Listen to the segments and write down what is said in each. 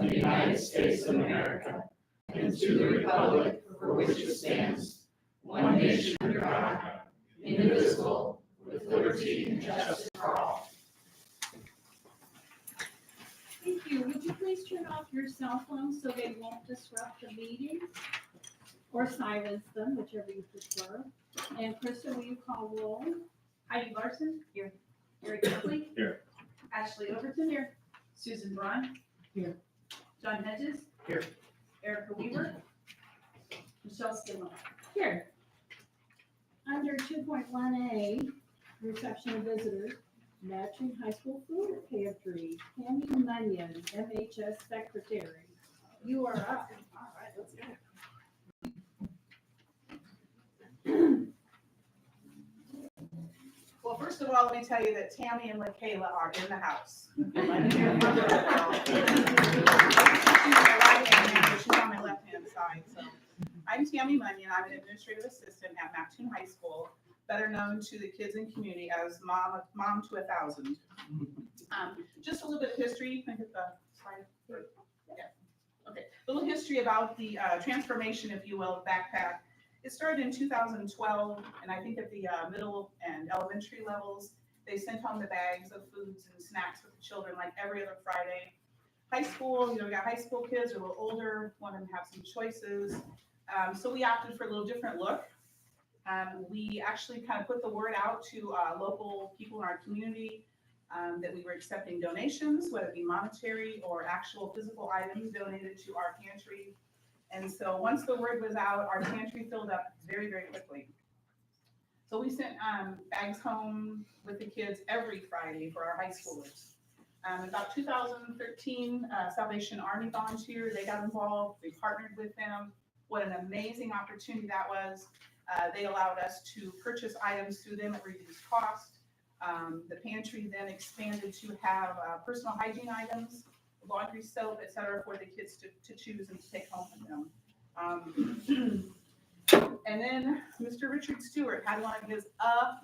the United States of America and to the republic for which it stands, one nation under God, indivisible, with liberty and justice for all. Thank you. Would you please turn off your cell phones so they won't disrupt the meeting? Or silence them, whichever you prefer. And Krista, will you call roll? Heidi Larson. Here. Eric Copley. Here. Ashley Overton. Here. Susan Braun. Here. John Hedges. Here. Erica Weaver. Michelle Skidmore. Here. Under 2.1A, reception of visitors, Matching High School Food Pantry, Tammy Munyon, MHS Secretary. You are up. All right, let's go. Well, first of all, let me tell you that Tammy and Michaela are in the house. She's on my left-hand side. So I'm Tammy Munyon. I'm an administrative assistant at Mattoon High School, better known to the kids and community as Mom to 1,000. Just a little bit of history. Can I hit the slide? Yeah. Okay. A little history about the transformation, if you will, of Backpack. It started in 2012, and I think at the middle and elementary levels, they sent home the bags of foods and snacks with the children like every other Friday. High school, we got high school kids, are a little older, want them to have some choices. So we opted for a little different look. We actually kind of put the word out to local people in our community that we were accepting donations, whether it be monetary or actual physical items donated to our pantry. And so once the word was out, our pantry filled up very, very quickly. So we sent bags home with the kids every Friday for our high schoolers. About 2013, Salvation Army volunteered. They got involved. We partnered with them. What an amazing opportunity that was. They allowed us to purchase items through them at reduced cost. The pantry then expanded to have personal hygiene items, laundry soap, etc., for the kids to choose and to take home with them. And then Mr. Richard Stewart had one of his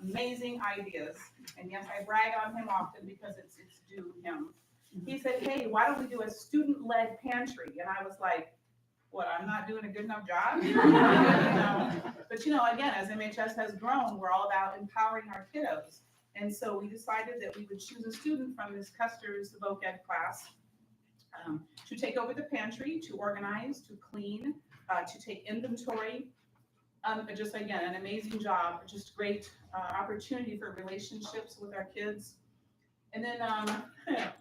amazing ideas. And yes, I brag on him often because it's due him. He said, hey, why don't we do a student-led pantry? And I was like, what, I'm not doing a good enough job? But again, as MHS has grown, we're all about empowering our kiddos. And so we decided that we would choose a student from Ms. Custer's voc ed class to take over the pantry, to organize, to clean, to take inventory. Just again, an amazing job, just great opportunity for relationships with our kids. And then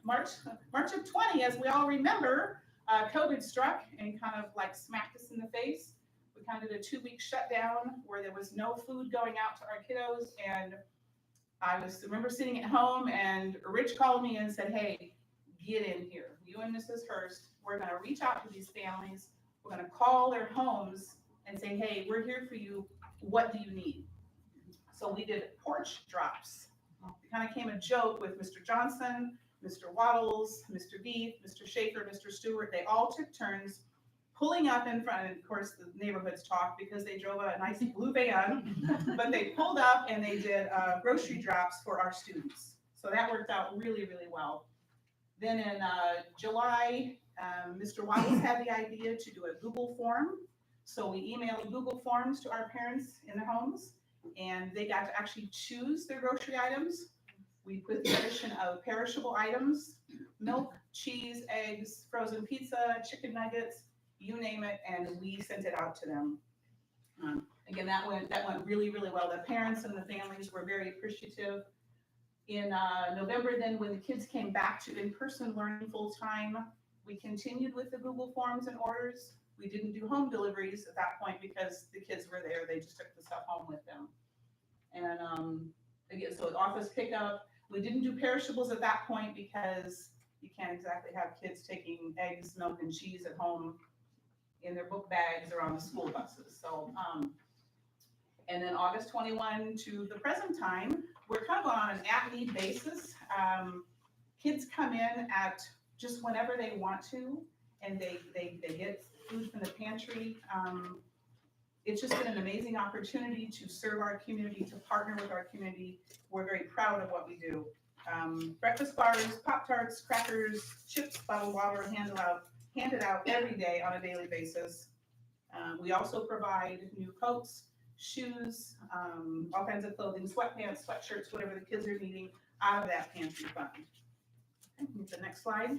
March of 20, as we all remember, COVID struck and kind of like smacked us in the face. We kind of did a 2-week shutdown where there was no food going out to our kiddos. And I remember sitting at home and Rich called me and said, hey, get in here. You and Mrs. Hurst, we're going to reach out to these families. We're going to call their homes and say, hey, we're here for you. What do you need? So we did porch drops. It kind of came a joke with Mr. Johnson, Mr. Waddles, Mr. Beef, Mr. Schaefer, Mr. Stewart. They all took turns pulling up in front. And of course, the neighborhoods talked because they drove a nice blue van, but they pulled up and they did grocery drops for our students. So that worked out really, really well. Then in July, Mr. Waddles had the idea to do a Google form. So we emailed Google forms to our parents in their homes, and they got to actually choose their grocery items. We put the addition of perishable items, milk, cheese, eggs, frozen pizza, chicken nuggets, you name it, and we sent it out to them. Again, that went really, really well. The parents and the families were very appreciative. In November, then, when the kids came back to in-person learning full-time, we continued with the Google Forms and orders. We didn't do home deliveries at that point because the kids were there. They just took the stuff home with them. And again, so office pickup. We didn't do perishables at that point because you can't exactly have kids taking eggs, milk, and cheese at home in their book bags or on the school buses. So, and then August 21 to the present time, we're kind of on an at-need basis. Kids come in at just whenever they want to, and they get food from the pantry. It's just been an amazing opportunity to serve our community, to partner with our community. We're very proud of what we do. Breakfast bars, Pop-Tarts, crackers, chips, bottled water, handed out every day on a daily basis. We also provide new coats, shoes, all kinds of clothing, sweatpants, sweatshirts, whatever the kids are needing out of that pantry fund. The next slide.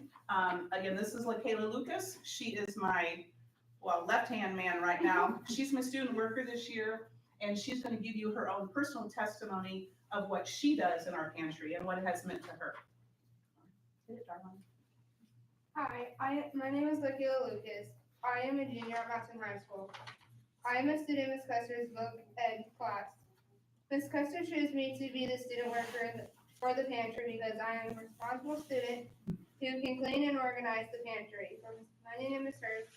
Again, this is LaKayla Lucas. She is my, left-hand man right now. She's my student worker this year, and she's going to give you her own personal testimony of what she does in our pantry and what it has meant to her. Hi, my name is LaKayla Lucas. I am a junior at Mountain High School. I am a student in Ms. Custer's book ed class. Ms. Custer chose me to be the student worker for the pantry because I am a responsible student who can clean and organize the pantry from morning and Ms. Hurst.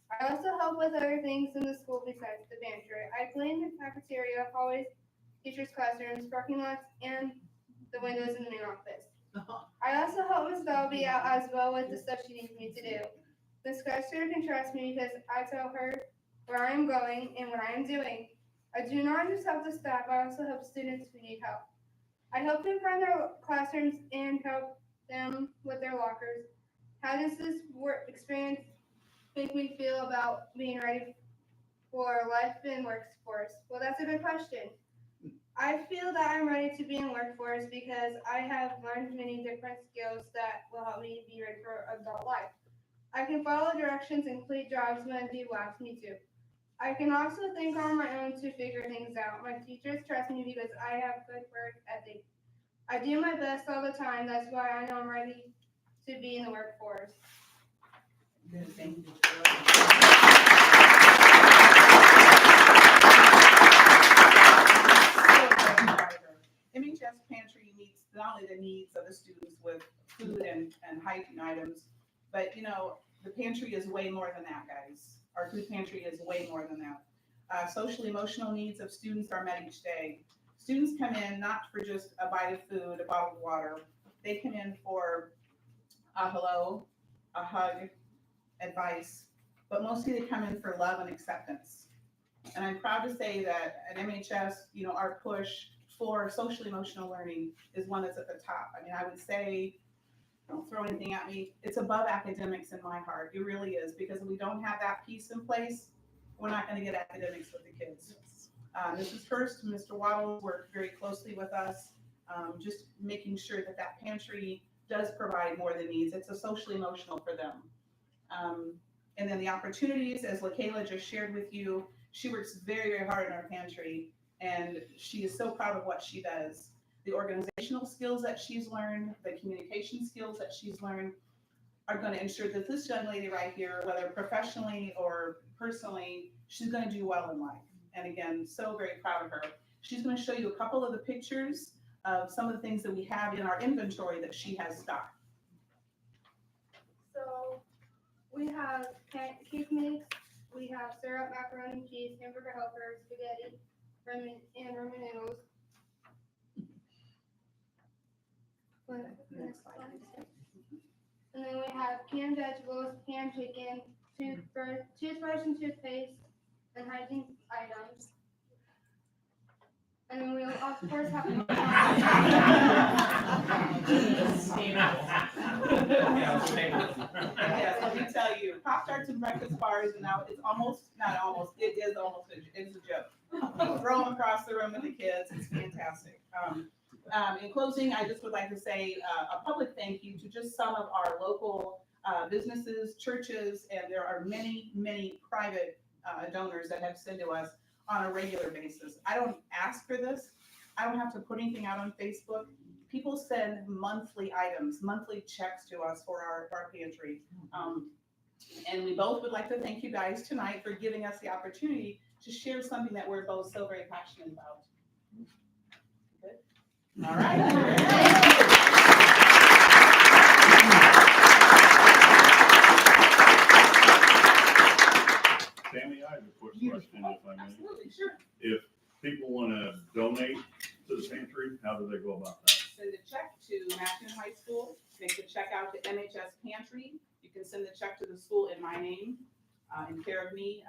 I also help with other things in the school besides the pantry. I clean the cafeteria, hallways, teachers' classrooms, parking lots, and the windows in the main office. I also help Ms. Belby out as well with the stuff she needs me to do. Ms. Custer can trust me because I tell her where I am going and what I am doing. I do not just help the staff, I also help students who need help. I help them find their classrooms and help them with their lockers. How does this work experience make me feel about being ready for life in workforce? Well, that's a good question. I feel that I'm ready to be in workforce because I have learned many different skills that will help me be ready for adult life. I can follow directions and complete jobs when people ask me to. I can also think on my own to figure things out. My teachers trust me because I have good work ethic. I do my best all the time. That's why I know I'm ready to be in the workforce. Good, thank you. MHS Pantry meets not only the needs of the students with food and hygiene items, but the pantry is way more than that, guys. Our food pantry is way more than that. Social emotional needs of students are met each day. Students come in not for just a bite of food, a bottle of water. They come in for a hello, a hug, advice, but mostly they come in for love and acceptance. And I'm proud to say that at MHS, our push for social emotional learning is one that's at the top. I mean, I would say, don't throw anything at me, it's above academics in my heart. It really is, because if we don't have that piece in place, we're not going to get academics with the kids. Mrs. Hurst and Mr. Waddle work very closely with us, just making sure that that pantry does provide more than needs. It's a social emotional for them. And then the opportunities, as LaKayla just shared with you, she works very, very hard in our pantry, and she is so proud of what she does. The organizational skills that she's learned, the communication skills that she's learned are going to ensure that this young lady right here, whether professionally or personally, she's going to do well in life. And again, so very proud of her. She's going to show you a couple of the pictures of some of the things that we have in our inventory that she has stocked. So we have cake mix, we have syrup, macaroni and cheese, hamburger helper, spaghetti, and ramen noodles. And then we have canned vegetables, canned chicken, toothbrush and toothpaste, and hygiene items. And then we'll of course have Yes, let me tell you, Pop-Tarts and breakfast bars, and now it's a joke. Throw them across the room with the kids, it's fantastic. In closing, I just would like to say a public thank you to just some of our local businesses, churches, and there are many, many private donors that have sent to us on a regular basis. I don't ask for this. I don't have to put anything out on Facebook. People send monthly items, monthly checks to us for our pantry. And we both would like to thank you guys tonight for giving us the opportunity to share something that we're both so very passionate about. Good? All right. Tammy, I have a quick question, if I may. Absolutely, sure. If people want to donate to the pantry, how do they go about that? Send a check to Matthew High School. Make the check out to MHS Pantry. You can send the check to the school in my name, in care of me,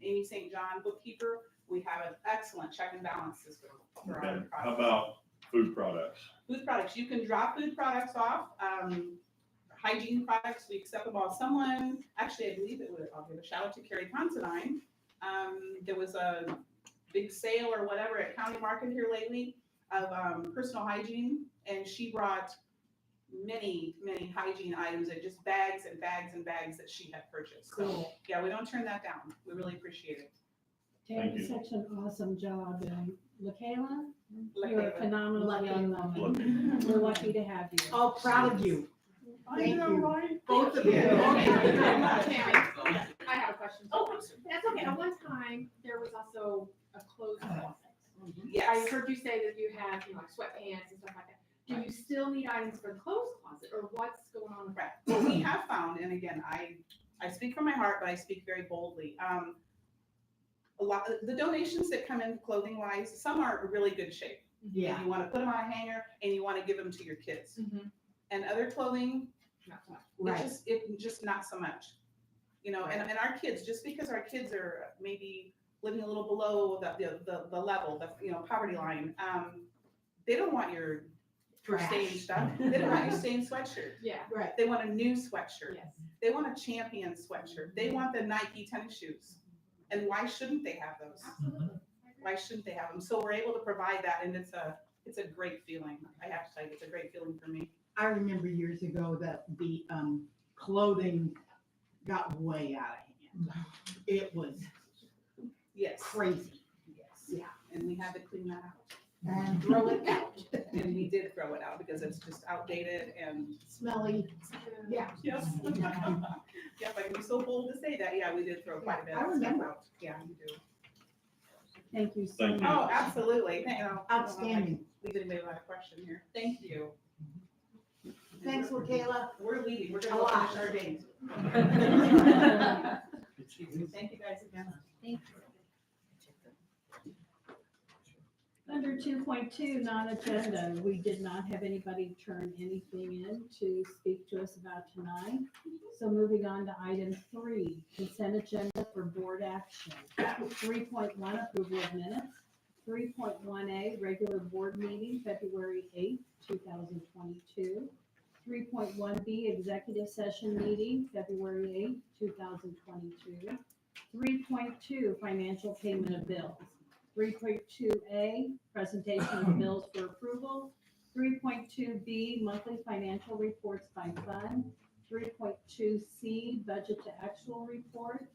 Amy St. John, bookkeeper. We have an excellent check and balance system for our Okay. products. How about food products? Food products, you can drop food products off. hygiene products, we accept them all. Someone, actually, I believe I'll give a shout out to Carrie Considine. There was a big sale or whatever at County Market here lately of personal hygiene, and she brought many hygiene items and just bags and bags and bags that she had purchased. So Cool. yeah, we don't turn that down. We really appreciate it. Thank Tammy, you. such an awesome job. And LaKayla, Like you're a they- phenomenal young woman. We're lucky to have you. Oh, proud of you. I know, right? Both of you. I have a question. Oh, That's okay. At one time, there was also a clothes closet. I Yes. heard you say that you have, like sweatpants and stuff like that. Do you still need items for the clothes closet, or what's going on with that? What we have found, and again, I speak from my heart, but I speak very boldly. A lot, the donations that come in clothing wise, some are in really good shape. Yeah. You want to put them on a hanger and you want to give them to your kids. Mhm. And other clothing, Not so much. Right. it just not so much. You know, and our kids, just because our kids are maybe living a little below the level, poverty line, they don't want your stained Trash. stuff. They don't want your stained sweatshirt. Yeah, Right. They want a new sweatshirt. yes. They want a Champion sweatshirt. They want the Nike tennis shoes. And why shouldn't they have those? Absolutely. Why shouldn't they have them? So we're able to provide that, and it's a great feeling. I have to tell you, it's a great feeling for me. I remember years ago that the clothing got way out of hand. It was Yes. crazy. Yes. Yeah. And we had to clean that out. And throw it out. And we did throw it out because it's just outdated and Smelly. Yeah. yes. Yes, I can be so bold to say that. Yeah, we did throw quite a bit I of stuff remember. out. Yeah, we do. Thank you so Thank you. Oh, much. absolutely. Outstanding. Leave anybody without a question here. Thank you. Thanks, LaKayla. We're leaving. We're A gonna go lot. finish our days. Thank you guys again. Under 2.2, non-agenda, we did not have anybody turn anything in to speak to us about tonight. So moving on to item 3, consent agenda for board action. 3.1, approval of minutes. 3.1A, regular board meeting, February 8th, 2022. 3.1B, executive session meeting, February 8th, 2022. 3.2, financial payment of bills. 3.2A, presentation of bills for approval. 3.2B, monthly financial reports by fund. 3.2C, budget to actual report.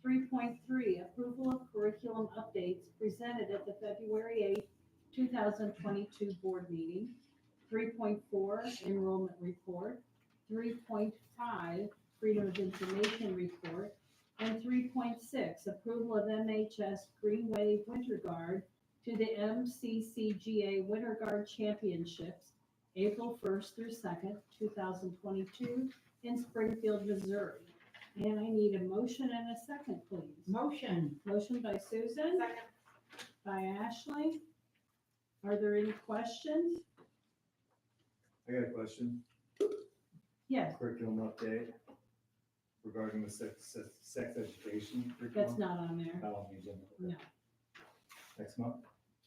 3.3, approval of curriculum updates presented at the February 8th, 2022 board meeting. 3.4, enrollment report. 3.5, freedom of information report. And 3.6, approval of MHS Greenway Winter Guard to the MCCGA Winter Guard Championships, April 1st through 2nd, 2022, in Springfield, Missouri. And I need a motion and a second, please. Motion. Motion by Susan, Second. by Ashley. Are there any questions? I got a question, Yes, curriculum update regarding the sex education that's curriculum. not on there. Not on the agenda. No. Next month?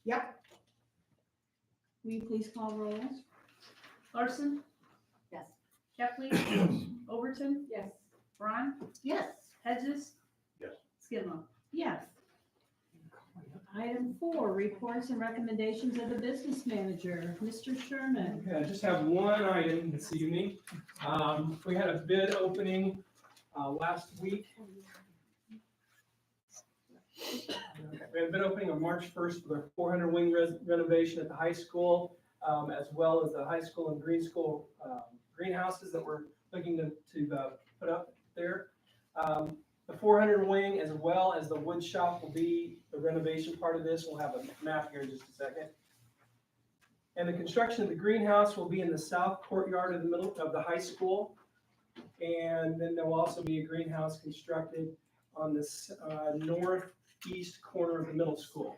Will you please call roll? Larson? Yes. Kepley? Overton? Yes. Ron? Yes. Hedges? Yes. Skidmore? Yes. Item 4, reports and recommendations of the business manager. Mr. Sherman. Okay, I just have one item this evening. We had a bid opening last week. We had a bid opening on March 1st for the 400 wing renovation at the high school, as well as the high school and green school greenhouses that we're looking to put up there. The 400 wing, as well as the wood shop, will be the renovation part of this. We'll have a map here in just a second. And the construction of the greenhouse will be in the south courtyard of the middle of the high school. And then there will also be a greenhouse constructed on this northeast corner of the middle school.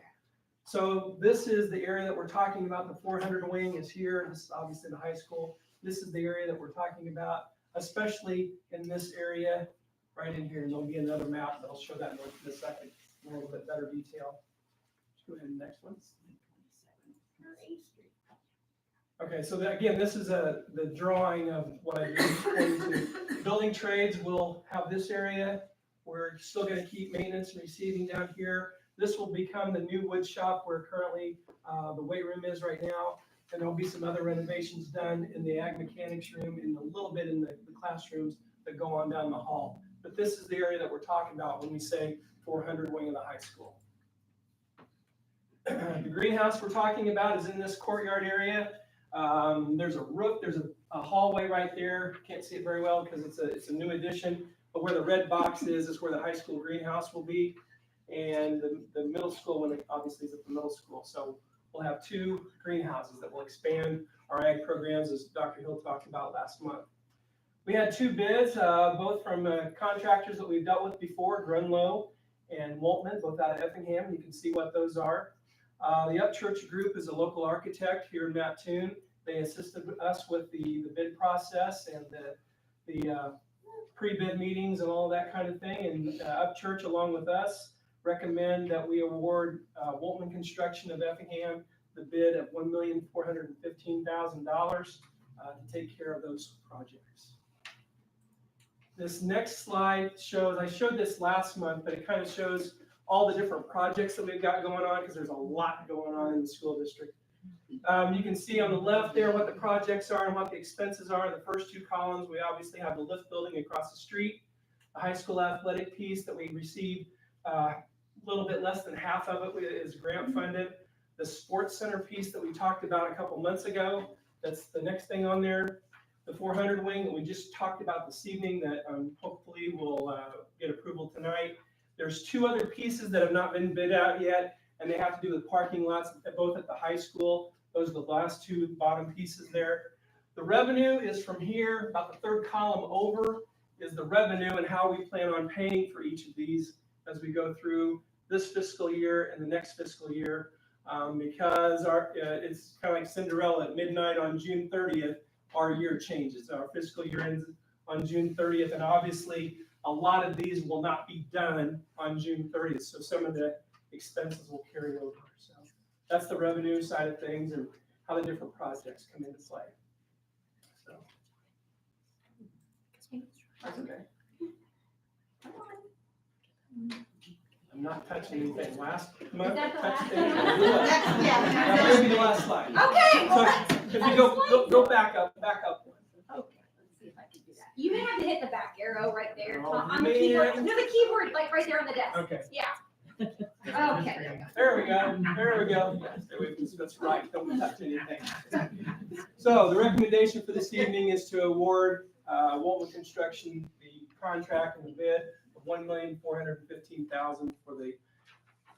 So this is the area that we're talking about. The 400 wing is here. This is obviously the high school. This is the area that we're talking about, especially in this area right in here. And there'll be another map that'll show that in a second, in a little bit better detail. Let's go ahead to the next one. Okay, so again, this is the drawing of what I just explained to. Building trades will have this area. We're still gonna keep maintenance and receiving down here. This will become the new wood shop where currently the weight room is right now. And there'll be some other renovations done in the ag mechanics room and a little bit in the classrooms that go on down the hall. But this is the area that we're talking about when we say 400 wing of the high school. The greenhouse we're talking about is in this courtyard area. There's a roof, there's a hallway right there. Can't see it very well because it's a new addition. But where the red box is where the high school greenhouse will be. And the middle school one obviously is at the middle school. So we'll have 2 greenhouses that will expand our ag programs, as Dr. Hill talked about last month. We had 2 bids, both from contractors that we've dealt with before, Grunlow and Waltman, both out of Effingham. You can see what those are. The Upchurch Group is a local architect here in Mattoon. They assisted us with the bid process and the pre-bid meetings and all that kind of thing. And Upchurch, along with us, recommend that we award Waltman Construction of Effingham the bid of $1,415,000 to take care of those projects. This next slide shows, I showed this last month, but it kind of shows all the different projects that we've got going on because there's a lot going on in the school district. You can see on the left there what the projects are and what the expenses are. In the first 2 columns, we obviously have the lift building across the street, the high school athletic piece that we received a little bit less than half of it is grant funded. The sports center piece that we talked about a couple months ago, that's the next thing on there. The 400 wing that we just talked about this evening that hopefully will get approval tonight. There's 2 other pieces that have not been bid out yet, and they have to do with parking lots, both at the high school. Those are the last 2 bottom pieces there. The revenue is from here, about the 3rd column over is the revenue and how we plan on paying for each of these as we go through this fiscal year and the next fiscal year, because it's kind of like Cinderella at midnight on June 30th, our year changes. Our fiscal year ends on June 30th, and obviously a lot of these will not be done on June 30th, so some of the expenses will carry over. So that's the revenue side of things and how the different projects come into play. So that's okay. I'm not touching anything. Last month, that the I touched last anything. one? Yeah. That may be the last slide. Okay, well, So if you go back up one. okay, let's see if I can do that. You may have to hit the back arrow right there, Oh, on the man. keyboard, no, the keyboard, like right there on the desk. Okay. Yeah. Okay. There we go. There we go. Yes, there we go. That's right. Don't touch anything. So the recommendation for this evening is to award Waltman Construction the contract and the bid of $1,415,000 for the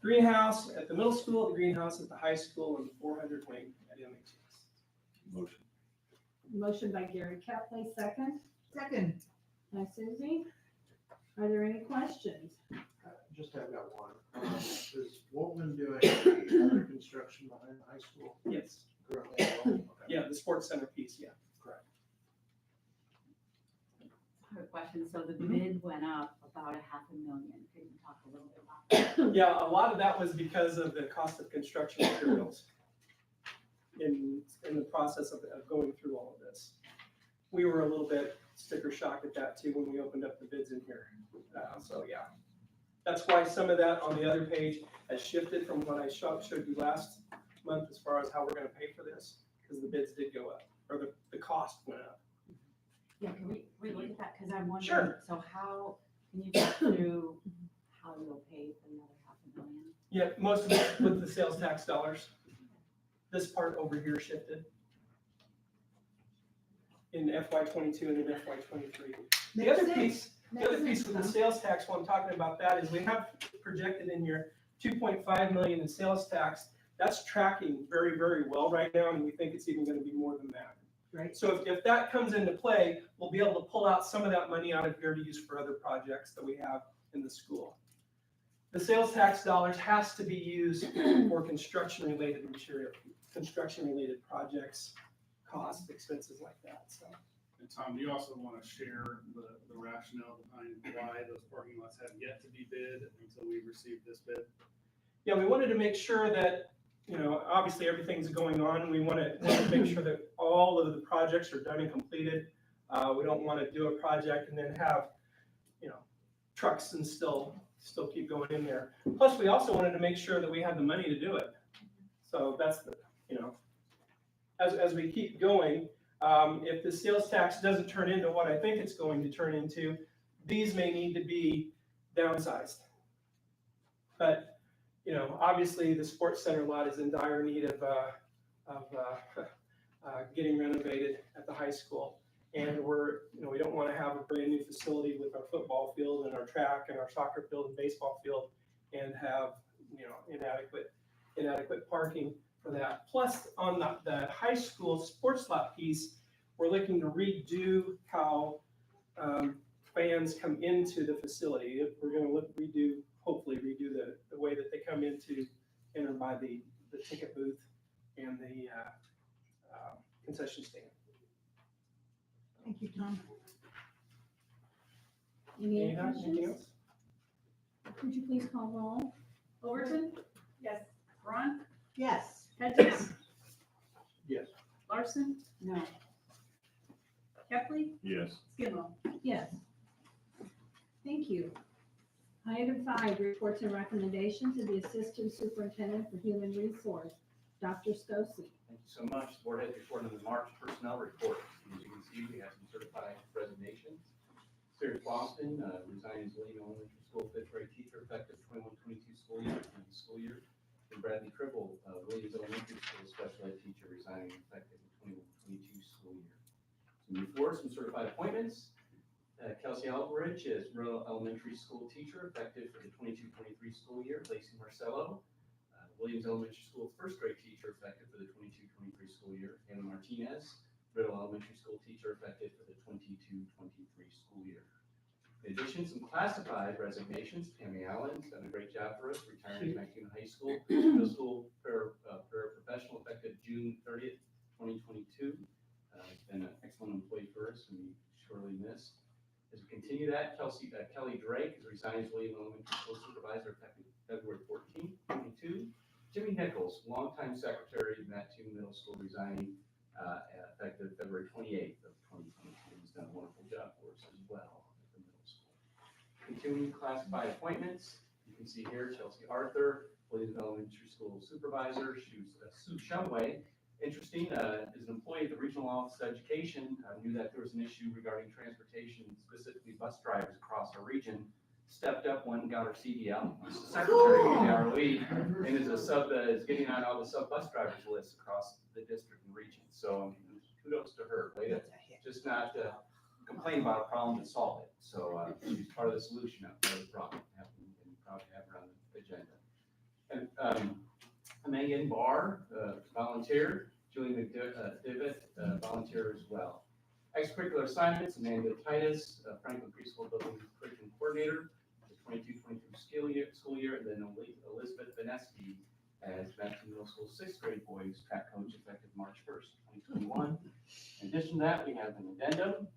greenhouse at the middle school, the greenhouse at the high school, and the 400 wing at MHS. Motion. Motion by Gary Capley, second Second. by Susie. Are there any questions? Just have got one. Is Waltman doing the other construction behind the high school Yes. currently? as well? Okay. Yeah, the sports center piece, yeah. Correct. I have a question. So the bid went up about $500,000. Can you talk a little bit about that? Yeah, a lot of that was because of the cost of construction materials in the process of going through all of this. We were a little bit sticker shock at that too when we opened up the bids in here. So yeah, that's why some of that on the other page has shifted from what I showed you last month as far as how we're going to pay for this, because the bids did go up, or the cost went up. Yeah, can we look at that? Because I'm wondering, Sure. so how, can you go through how you'll pay for another $500,000? Yeah, most of it with the sales tax dollars. This part over here shifted in FY22 and in FY23. The other piece with the sales tax, while I'm talking about that, is we have projected in here $2.5 million in sales tax. That's tracking very, very well right now, and we think it's even going to be more than that. Right. So if that comes into play, we'll be able to pull out some of that money out of here to use for other projects that we have in the school. The sales tax dollars has to be used for construction-related material, construction-related projects, costs, expenses like that, so. And Tom, do you also want to share the rationale behind why those parking lots have yet to be bid until we receive this bid? Yeah, we wanted to make sure that you know, obviously everything's going on, and we want to make sure that all of the projects are done and completed. We don't want to do a project and then have, you know, trucks and still keep going in there. Plus, we also wanted to make sure that we had the money to do it. So that's the, you know, as we keep going, if the sales tax doesn't turn into what I think it's going to turn into, these may need to be downsized. But, you know, obviously the sports center lot is in dire need of getting renovated at the high school. And we don't want to have a brand new facility with our football field and our track and our soccer field and baseball field and have, you know, inadequate parking for that. Plus, on the high school sports lot piece, we're looking to redo how fans come into the facility. We're going to hopefully redo the way that they come enter by the ticket booth and the concession stand. Thank you, Tom. Any other Anything questions? else? Could you please call roll? Overton? Yes. Braun? Yes. Hedges? Yes. Larson? No. Kepley? Yes. Skidmore? Yes. Thank you. Item 5, reports and recommendations of the Assistant Superintendent for Human Resource, Dr. Scosi. Thank you so much. The board has reported on the March personnel report. As you can see, we have some certified resignations. Sarah Boston resigned as William Elementary School fifth grade teacher effective 21-22 school year. And Bradley Tribble, Williams Elementary School special ed teacher, resigning effective 21-22 school year. So move forward, some certified appointments. Kelsey Alvaridge as Rural Elementary School teacher effective for the 22-23 school year. Lacey Marcello, Williams Elementary School first grade teacher effective for the 22-23 school year. Hannah Martinez, Riddle Elementary School teacher effective for the 22-23 school year. In addition, some classified resignations. Tammy Allen's done a great job for us, retiring at Macune High School, middle school paraprofessional effective June 30th, 2022. It's been an excellent employee for us and we sorely missed. As we continue that, Kelly Drake is resigning as William Elementary School supervisor effective February 14th, 2022. Jimmy Nichols, longtime secretary of Mattoon Middle School, resigning effective February 28th of 2022. He's done a wonderful job for us as well at the middle school. Continuing classified appointments, you can see here Chelsea Arthur, Williams Elementary School supervisor. Sue Shumway, interesting, is an employee at the Regional Office of Education. Knew that there was an issue regarding transportation, specifically bus drivers across our region. Stepped up, went and got her CDL. She's the secretary of the ROE and is getting on all the sub bus drivers lists across the district and region. So kudos to her. Way to just not complain about a problem, but solve it. So she's part of the solution, not part of the problem. And proud to have her on the agenda. And Megan Barr, volunteer. Julie McDivitt, volunteer as well. Extracurricular assignments, Amanda Titus, Franklin Preschool Building Curriculum Coordinator, the 22-23 school year, and then Elizabeth Beneski as Mattoon Middle School sixth grade boys track coach effective March 1st, 2021. In addition to that, we have an addendum.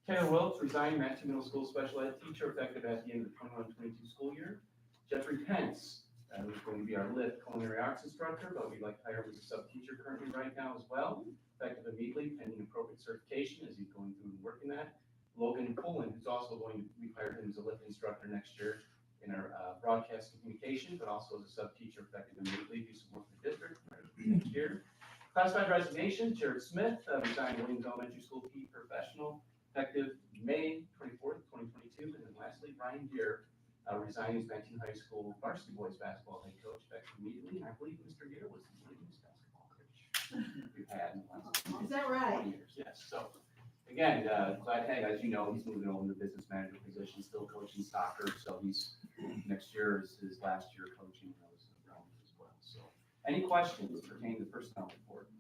Taylor Wilkes resigned, Mattoon Middle School special ed teacher effective at the end of the 21-22 school year. Jeffrey Pence, who's going to be our LIFT culinary arts instructor, but we'd like to hire him as a sub teacher currently right now as well, effective immediately, pending appropriate certification as he's going through and working that. Logan Pullen, who's also we hired him as a LIFT instructor next year in our broadcast communication, but also as a sub teacher effective immediately, do some work in the district next year. Classified resignation, Jared Smith, resigned Williams Elementary School PE professional, effective May 24th, 2022. And then lastly, Ryan Deere, resigning as Mattoon High School varsity boys basketball head coach effective immediately. And I believe Mr. Deere was the youngest basketball coach we've had in the last Is that right? 20 years. Yes. So again, glad, hey, as you know, he's moving over to the business manager position, still coaching soccer. So next year is his last year coaching those realms as well. So any questions pertaining to the personnel report?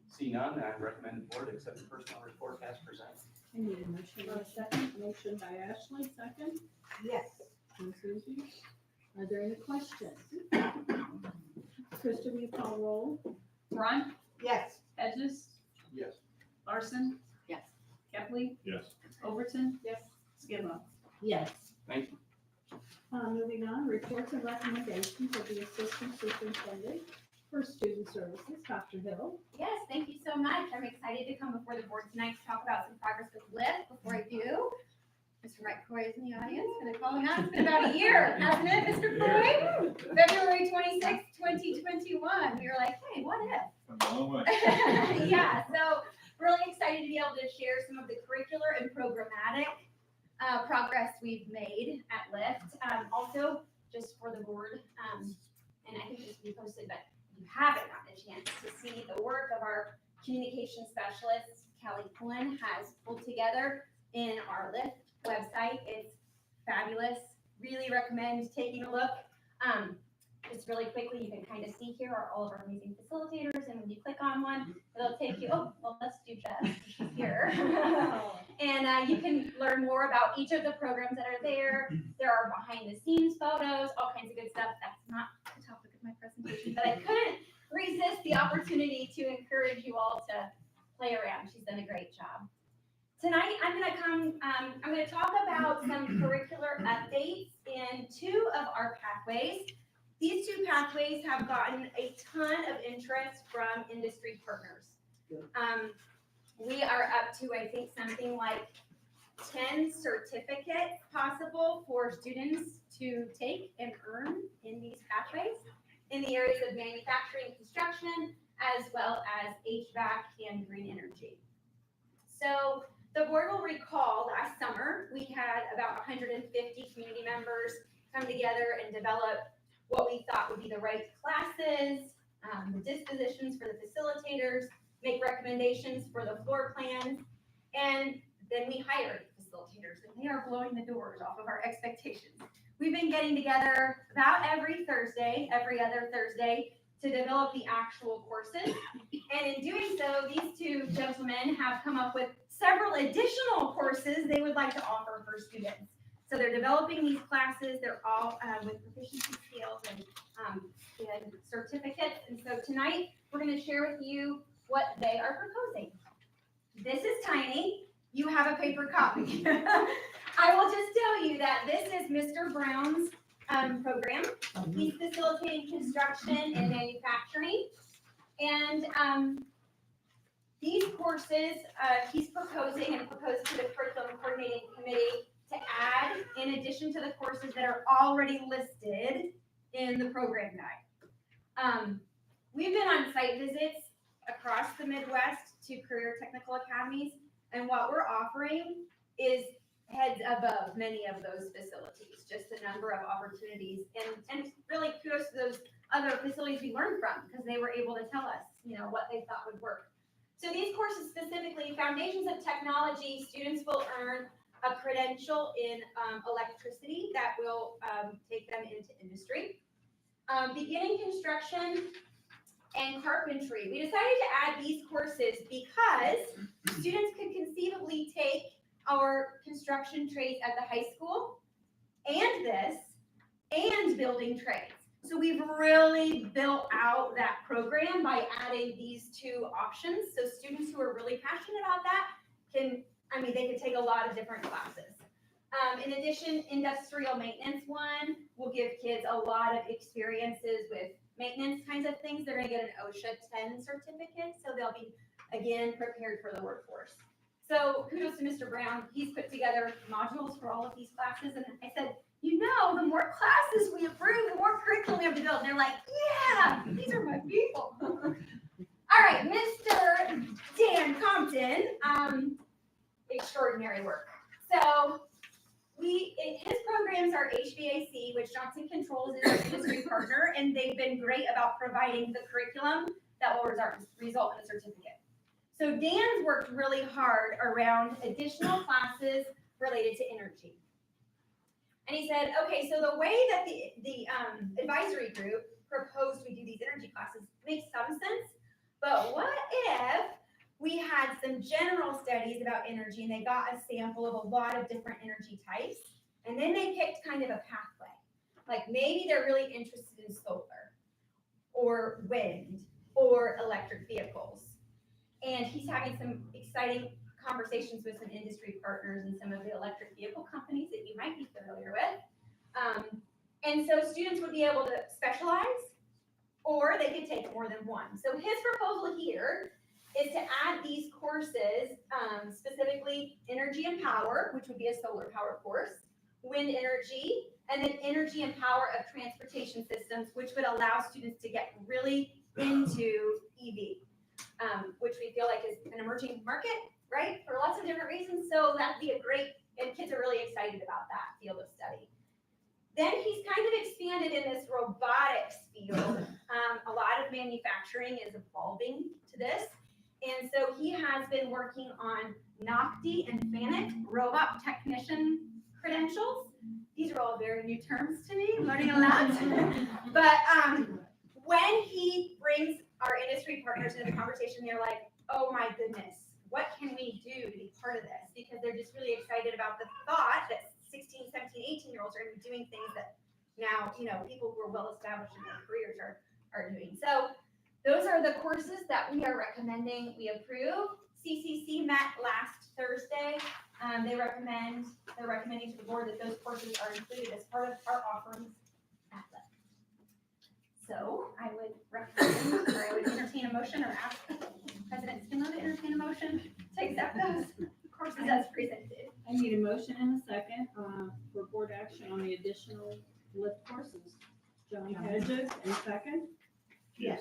See none, I recommend the board accept the personnel report as presented. I need a motion and a second. Motion by Ashley, second. Yes. From Susie. Are there any questions? Krista, will you call roll? Braun? Yes. Hedges? Yes. Larson? Yes. Kepley? Yes. Overton? Yes. Skidmore? Yes. Thank you. Moving on, reports and recommendations of the Assistant Superintendent for Student Services, Dr. Hill. Yes, thank you so much. I'm excited to come before the board tonight to talk about some progress with LIFT. Before I do, Mr. Mike Croy is in the audience. Gonna call him out. It's been about a year, hasn't it, Mr. Croy? February 26th, 2021. We were like, hey, what if? Yeah, so really excited to be able to share some of the curricular and programmatic progress we've made at LIFT. Also, just for the board, and I think this will be posted, but if you haven't gotten a chance to see the work of our communication specialist, Kelly Pullen, has pulled together in our LIFT website. It's fabulous. Really recommend taking a look. Just really quickly, you can kind of see here are all of our amazing facilitators, and when you click on one, it'll take you, oh, well, let's do Jess, she's here. And you can learn more about each of the programs that are there. There are behind the scenes photos, all kinds of good stuff. That's not the topic of my presentation, but I couldn't resist the opportunity to encourage you all to play around. She's done a great job. Tonight, I'm going to talk about some curricular updates in two of our pathways. These two pathways have gotten a ton of interest from industry partners. We are up to, I think, something like 10 certificates possible for students to take and earn in these pathways in the areas of manufacturing, construction, as well as HVAC and green energy. So the board will recall last summer, we had about 150 community members come together and develop what we thought would be the right classes, the dispositions for the facilitators, make recommendations for the floor plans, and then we hired facilitators, and they are blowing the doors off of our expectations. We've been getting together about every other Thursday, to develop the actual courses. And in doing so, these two gentlemen have come up with several additional courses they would like to offer for students. So they're developing these classes. They're all with proficiency scales and certificates. And so tonight, we're going to share with you what they are proposing. This is tiny. You have a paper copy. I will just tell you that this is Mr. Brown's program. He's facilitating construction and manufacturing. And these courses, he's proposing and proposed to the curriculum coordinating committee to add in addition to the courses that are already listed in the program guide. We've been on site visits across the Midwest to career technical academies, and what we're offering is heads above many of those facilities, just the number of opportunities, and really kudos to those other facilities we learned from, because they were able to tell us, what they thought would work. So these courses specifically, Foundations of Technology, students will earn a credential in electricity that will take them into industry. Beginning construction and carpentry. We decided to add these courses because students could conceivably take our construction trades at the high school and this and building trades. So we've really built out that program by adding these two options. So students who are really passionate about that they could take a lot of different classes. In addition, industrial maintenance one will give kids a lot of experiences with maintenance kinds of things. They're going to get an OSHA 10 certificate, so they'll be, again, prepared for the workforce. So kudos to Mr. Brown. He's put together modules for all of these classes, and I said, the more classes we approve, the more curriculum we have to build. And they're like, yeah, these are my people. All right, Mr. Dan Compton, extraordinary work. So his programs are HVAC, which Johnson Controls is our industry partner, and they've been great about providing the curriculum that will result in a certificate. So Dan's worked really hard around additional classes related to energy. And he said, okay, so the way that the advisory group proposed we do these energy classes makes some sense, but what if we had some general studies about energy and they got a sample of a lot of different energy types, and then they picked kind of a pathway. Like maybe they're really interested in solar or wind or electric vehicles. And he's having some exciting conversations with some industry partners and some of the electric vehicle companies that you might be familiar with. And so students would be able to specialize or they could take more than one. So his proposal here is to add these courses, specifically energy and power, which would be a solar power course, wind energy, and then energy and power of transportation systems, which would allow students to get really into EV, which we feel like is an emerging market, right? For lots of different reasons. So that'd be a great, and kids are really excited about that field of study. Then he's kind of expanded in this robotics field. A lot of manufacturing is evolving to this. And so he has been working on NOCTI and FANUC, robot technician credentials. These are all very new terms to me, I'm learning a lot. But when he brings our industry partners into the conversation, they're like, oh my goodness, what can we do to be part of this? Because they're just really excited about the thought that 16, 17, 18-year-olds are going to be doing things that now, people who are well established in their careers are doing. So those are the courses that we are recommending we approve. CCC met last Thursday. They're recommending to the board that those courses are included as part of our offerings at the. So I would recommend, or I would entertain a motion or ask President Skinlow to entertain a motion to accept those courses as presented. I need a motion and a second for board action on the additional lift courses. Johnny Hedges, and second? Yes.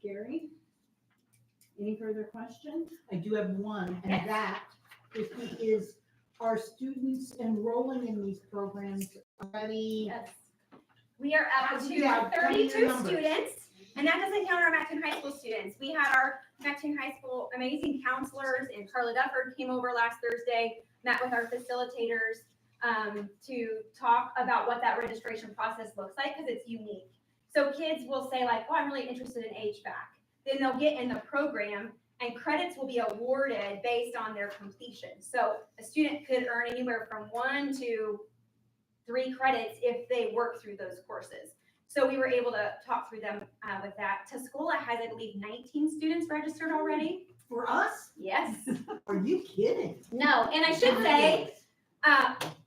Gary? Any further questions? I do have one, and Yes. that is, are students enrolling in these programs already? Yes. We are up to Yeah, tell me your 32 numbers. students, and that doesn't count our Mattoon High School students. We had our Mattoon High School amazing counselors, and Carla Dufford came over last Thursday, met with our facilitators to talk about what that registration process looks like, because it's unique. So kids will say like, oh, I'm really interested in HVAC. Then they'll get in the program, and credits will be awarded based on their completion. So a student could earn anywhere from 1 to 3 credits if they work through those courses. So we were able to talk through them with that. Tuscola has, I believe, 19 students registered already. For us? Yes. Are you kidding? No, and I should say,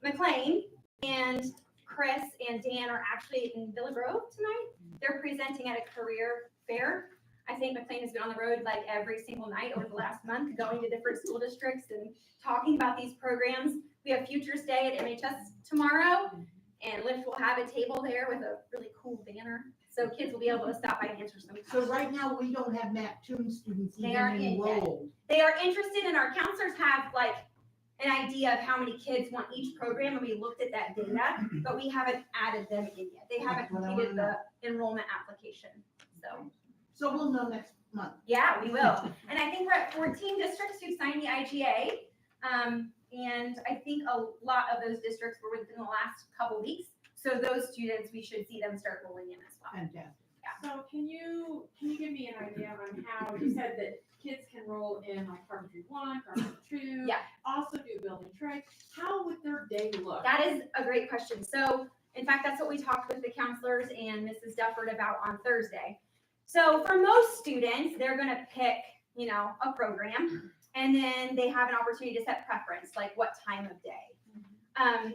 McLean and Chris and Dan are actually in Villa Grove tonight. They're presenting at a career fair. I think McLean has been on the road like every single night over the last month, going to different school districts and talking about these programs. We have Futures Day at MHS tomorrow, and Lyft will have a table there with a really cool banner. So kids will be able to stop by and answer some So questions. right now, we don't have Mattoon students They even aren't in yet. enrolled. They are interested, and our counselors have like an idea of how many kids want each program, and we looked at that data, but we haven't added them in yet. They haven't That's what I completed wanna the enrollment application. So we'll know next month. Yeah, we will. And I think we're at 14 districts who signed the IGA. And I think a lot of those districts were within the last couple weeks. So those students, we should see them start rolling in as well. Fantastic. So can you give me an idea on how, you said that kids can roll in like Carpentry 1, Carpentry 2. Yeah. Also do building trade. How would their day look? That is a great question. So in fact, that's what we talked with the counselors and Mrs. Dufford about on Thursday. So for most students, they're going to pick, a program, and then they have an opportunity to set preference, like what time of day.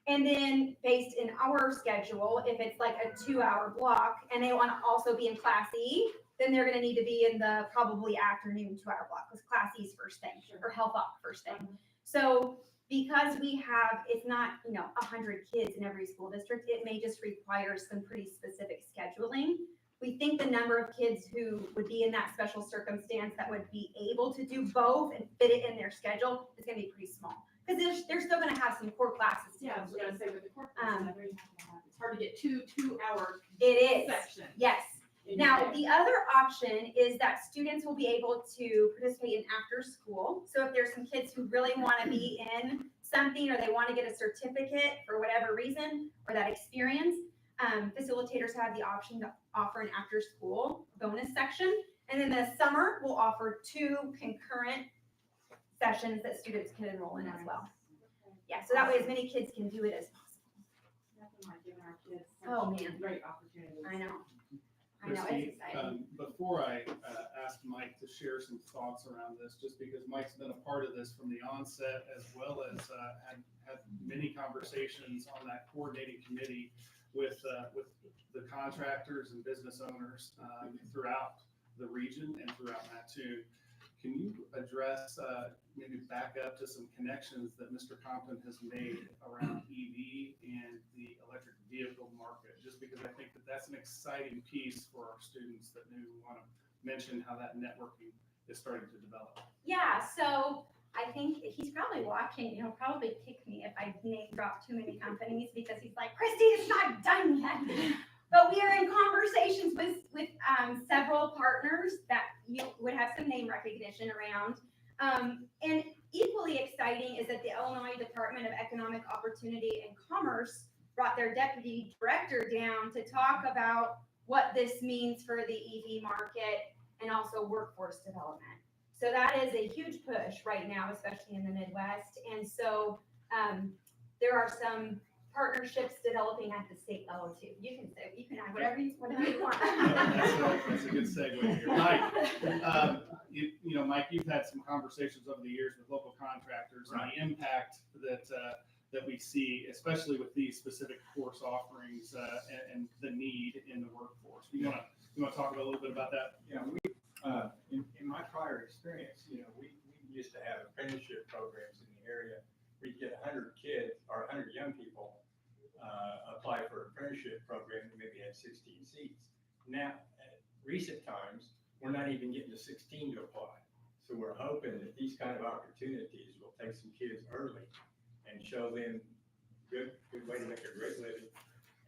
And then based in our schedule, if it's like a 2-hour block and they want to also be in Class E, then they're going to need to be in the probably afternoon 2-hour block, because Class E is first thing, or Health Op first thing. So because we have, it's not, 100 kids in every school district, it may just require some pretty specific scheduling. We think the number of kids who would be in that special circumstance that would be able to do both and fit it in their schedule is going to be pretty small. Because they're still going to have some core classes. Yeah, I was gonna say with the corporate, I know you have to have, it's hard to get 2-hour It is. sections. Yes. in your Now, day. the other option is that students will be able to participate in after school. So if there's some kids who really want to be in something, or they want to get a certificate for whatever reason, or that experience, facilitators have the option to offer an after school bonus section. And then the summer will offer 2 concurrent sessions that students can enroll in as well. Yeah, so that way as many kids can do it as possible. Nothing like giving our kids Oh, such man. great opportunities. I know, it's Christie, exciting. before I ask Mike to share some thoughts around this, just because Mike's been a part of this from the onset, as well as had many conversations on that coordinating committee with the contractors and business owners throughout the region and throughout Mattoon. Can you address, maybe back up to some connections that Mr. Compton has made around EV and the electric vehicle market? Just because I think that that's an exciting piece for our students that maybe want to mention how that networking is starting to develop. Yeah, so I think he's probably watching, he'll probably kick me if I name drop too many companies because he's like, Christy, it's not done yet. But we are in conversations with several partners that you would have some name recognition around. And equally exciting is that the Illinois Department of Economic Opportunity and Commerce brought their deputy director down to talk about what this means for the EV market and also workforce development. So that is a huge push right now, especially in the Midwest. And so there are some partnerships developing at the state level too. You can add whatever you want. That's a good segue here. Mike, you know, Mike, you've had some conversations over the years with local contractors and the impact that we see, especially with these specific course offerings and the need in the workforce. You want to talk a little bit about that? Yeah, in my prior experience, you know, we used to have apprenticeship programs in the area. We'd get 100 kids or 100 young people apply for an apprenticeship program that maybe had 16 seats. Now, at recent times, we're not even getting to 16 to apply. So we're hoping that these kind of opportunities will take some kids early and show them good way to make a great living.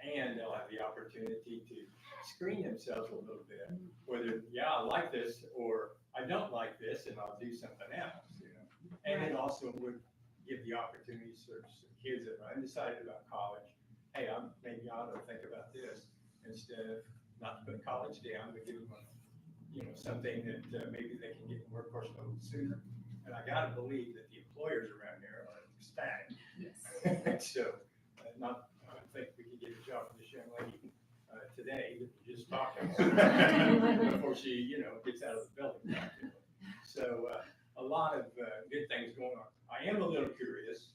And they'll have the opportunity to screen themselves a little bit, whether, yeah, I like this or I don't like this and I'll do something else, you know. And it also would give the opportunities for some kids that are undecided about college. Hey, maybe I ought to think about this instead of not putting college down, but give them something that maybe they can get in the workforce a little sooner. And I gotta believe that the employers around there are ecstatic. Yes. So, I think we can get a job for this young lady today that we're just talking before she, gets out of the building. So a lot of good things going on. I am a little curious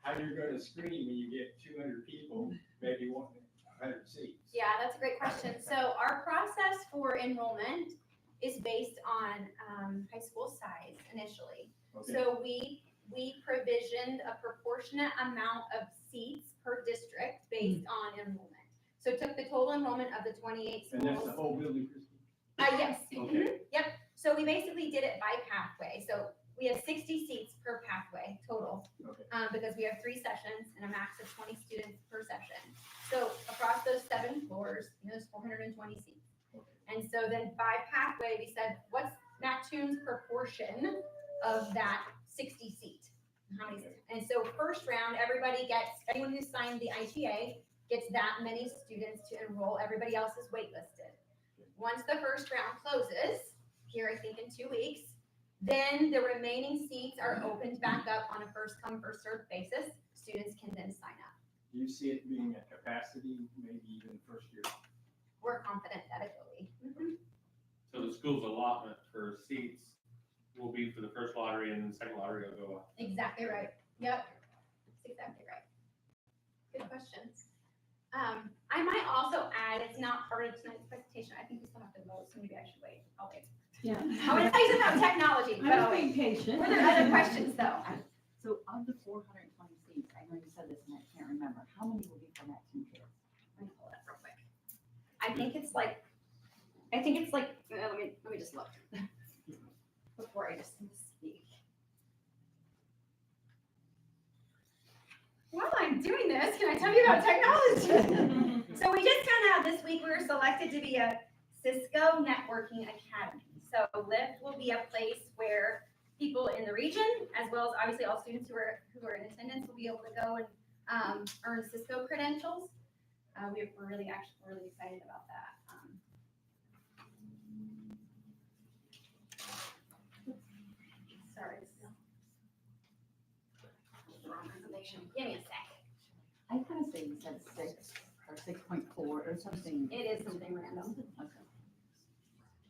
how you're going to screen when you get 200 people, maybe 100 seats. Yeah, that's a great question. So our process for enrollment is based on high school size initially. Okay. So we provisioned a proportionate amount of seats per district based on enrollment. So took the total enrollment of the 28 schools. And that's the whole building, Christy? Yes. Okay. Yep. So we basically did it by pathway. So we have 60 seats per pathway total. Okay. Because we have 3 sessions and a max of 20 students per session. So across those 7 floors, there's 420 seats. Okay. And so then by pathway, we said, what's Mattoon's proportion of that 60 seat? How many? And so first round, anyone who signed the ITA gets that many students to enroll. Everybody else is waitlisted. Once the first round closes, here I think in 2 weeks, then the remaining seats are opened back up on a first come, first served basis. Students can then sign up. Do you see it being at capacity, maybe even first year? We're confident that it will be. So the school's allotment for seats will be for the first lottery and then the second lottery will go up. Exactly right. Yep. That's exactly right. Good questions. I might also add, it's not part of tonight's presentation. I think we still have to vote, so maybe I should wait. I'll wait. Yeah. I want to tell you something about technology, but I I'll was wait. being patient. Were there other questions though? So of the 420 seats, I know you said this and I can't remember, how many will be for Mattoon kids? Let me pull it up real quick. I think it's like, let me just look before I just speak. While I'm doing this, can I tell you about technology? So we just found out this week we were selected to be a Cisco Networking Academy. So LIFT will be a place where people in the region, as well as obviously all students who are in attendance, will be able to go and earn Cisco credentials. We're really excited about that. Sorry, it's the wrong information. Give me a second. I kind of say you said 6 or 6.4 or something. It is something random. Okay.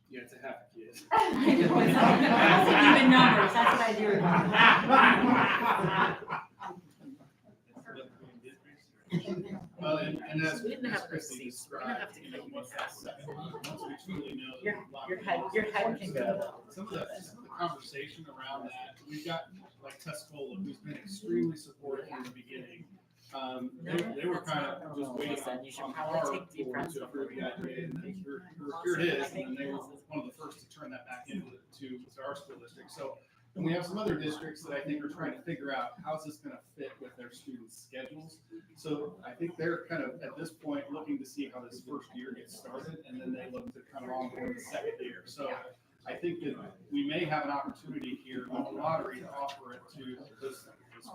Yeah, it's a half a kid. I know, it's even numbers, that's what I do. Well, and as, We didn't as have enough Christie seats. We're gonna have described, to you know, cut once you that's, once we truly know. Your- that a lot your of head- the your head courses, can go. Some of the conversation around that, we've got like Tuscola, who's been extremely supportive from the beginning. They were kind of just waiting Listen, you should on probably our take the board friends to before approve we the go. idea, and then here it is, and then they were one of the first to turn that back into to our school district. So, and we have some other districts that I think are trying to figure out how's this gonna fit with their students' schedules. So I think they're kind of, at this point, looking to see how this first year gets started, and then they look to kind of onboard the second year. So I think that we may have an opportunity here with the lottery to offer it to those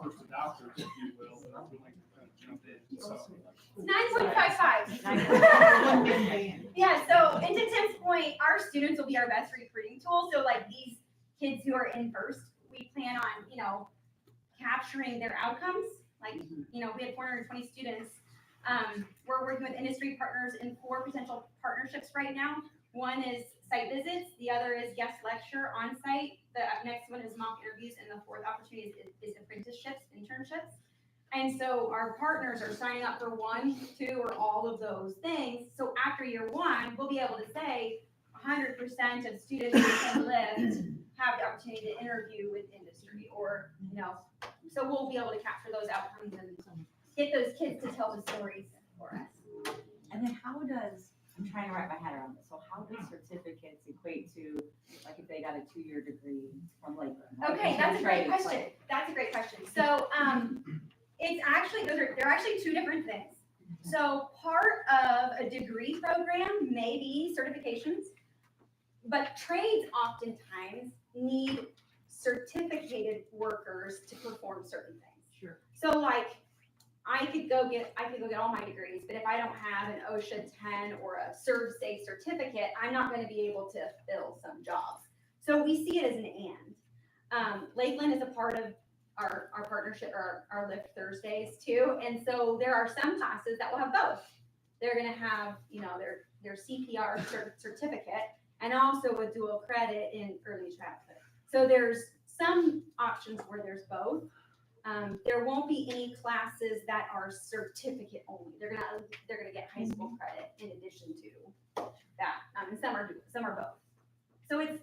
first adopters, if you will, that are willing to kind of jump in, so. 9.55. Yeah, so and to Tim's point, our students will be our best recruiting tool. So like these kids who are in first, we plan on, you know, capturing their outcomes. Like, you know, we had 420 students. We're working with industry partners in 4 potential partnerships right now. One is site visits, the other is guest lecture on site, the next one is mock interviews, and the fourth opportunity is apprenticeships, internships. And so our partners are signing up for 1, 2, or all of those things. So after year 1, we'll be able to say 100% of students who can lift have the opportunity to interview with industry, or, you know, so we'll be able to capture those outcomes and get those kids to tell the stories for us. And then how does, I'm trying to wrap my head around this, so how do certificates equate to, like if they got a 2-year degree from Lakeland? Okay, that's a great question. That's a great question. So, it's actually, they're actually 2 different things. So part of a degree program may be certifications, but trades oftentimes need certificated workers to perform certain things. Sure. So like, I could go get all my degrees, but if I don't have an OSHA 10 or a ServSafe certificate, I'm not going to be able to fill some jobs. So we see it as an and. Lakeland is a part of our partnership, or our Lift Thursdays too. And so there are some classes that will have both. They're going to have, you know, their CPR certificate and also a dual credit in early childhood. So there's some options where there's both. There won't be any classes that are certificate only. They're gonna get high school credit in addition to that. And some are both. So it's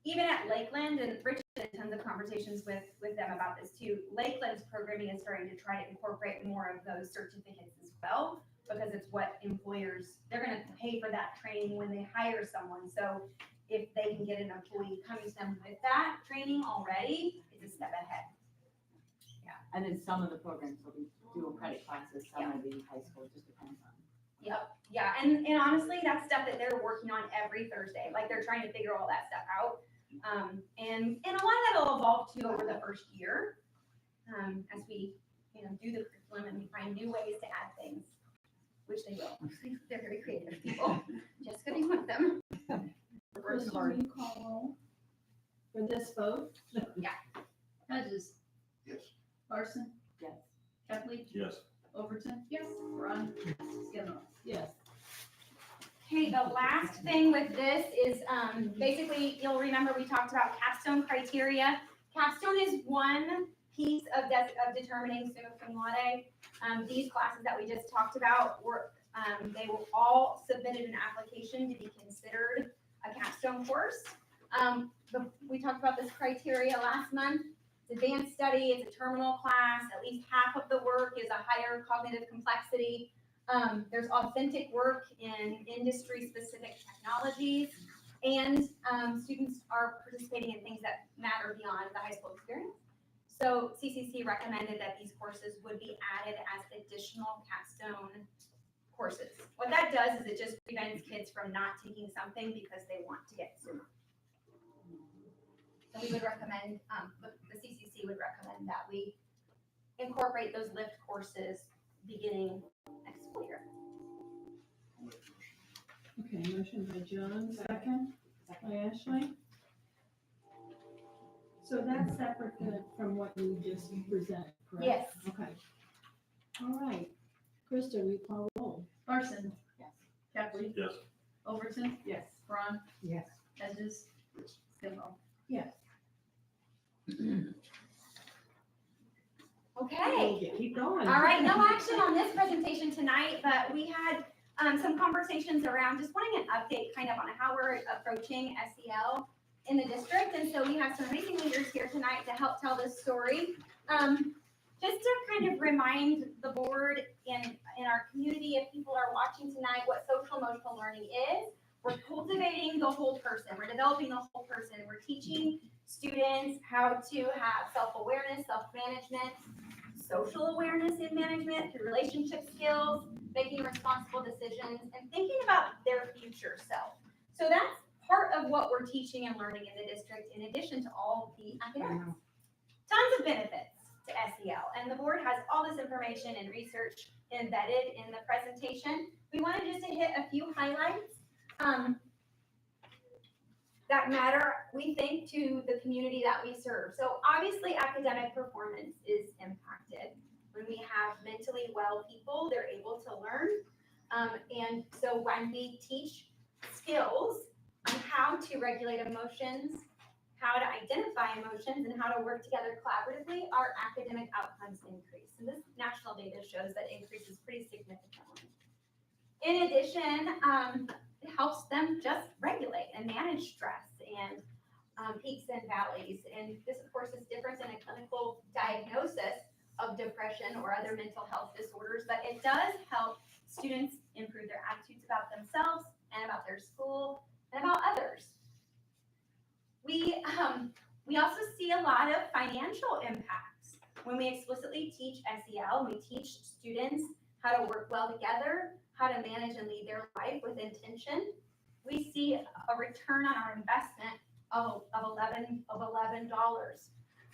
even at Lakeland, and Rich had tons of conversations with them about this too. Lakeland's programming is starting to try to incorporate more of those certificates as well, because it's what employers, they're gonna pay for that training when they hire someone. So if they can get an employee coming to them with that training already, it's a step ahead. And then some of the programs will be dual credit classes, some will be high school, it just depends on. Yep, yeah, and honestly, that's stuff that they're working on every Thursday, like they're trying to figure all that stuff out. And a lot of that will evolve too over the first year, as we, you know, do the curriculum and we find new ways to add things, which they will. They're very creative people, Jessica being one of them. First, will you call roll for this vote? Yeah. Hedges. Yes. Larson. Yes. Kathleen. Yes. Overton. Yes. Ron. Scanlon. Yes. Okay, the last thing with this is, basically, you'll remember we talked about capstone criteria. Capstone is one piece of determining summa cum laude. These classes that we just talked about were, they were all submitted an application to be considered a capstone course. We talked about this criteria last month. It's advanced study, it's a terminal class, at least half of the work is a higher cognitive complexity. There's authentic work in industry-specific technologies, and students are participating in things that matter beyond the high school experience. So CCC recommended that these courses would be added as additional capstone courses. What that does is it just prevents kids from not taking something because they want to get SUMA. So we would recommend, the CCC would recommend that we incorporate those lift courses beginning next school year. Okay, motion by John, second by Ashley. So that's separate from what you just presented, correct? Yes. Okay. All right. Krista, we call roll. Larson. Yes. Kathleen. Yes. Overton. Yes. Ron. Yes. Hedges. Scanlon. Yes. Okay. Keep going. All right, no action on this presentation tonight, but we had some conversations around just wanting an update kind of on how we're approaching SEL in the district. And so we have some amazing leaders here tonight to help tell this story. Just to kind of remind the board and in our community, if people are watching tonight, what social emotional learning is. We're cultivating the whole person. We're developing the whole person. We're teaching students how to have self-awareness, self-management, social awareness in management through relationship skills, making responsible decisions, and thinking about their future self. So that's part of what we're teaching and learning in the district, in addition to all the academics. Tons of benefits to SEL, and the board has all this information and research embedded in the presentation. We wanted just to hit a few highlights that matter, we think, to the community that we serve. So obviously academic performance is impacted. When we have mentally well people, they're able to learn. And so when we teach skills on how to regulate emotions, how to identify emotions, and how to work together collaboratively, our academic outcomes increase. And this national data shows that increases pretty significantly. In addition, it helps them just regulate and manage stress and peaks and valleys. And this, of course, is different than a clinical diagnosis of depression or other mental health disorders, but it does help students improve their attitudes about themselves and about their school and about others. We also see a lot of financial impacts. When we explicitly teach SEL, we teach students how to work well together, how to manage and lead their life with intention. We see a return on our investment of $11.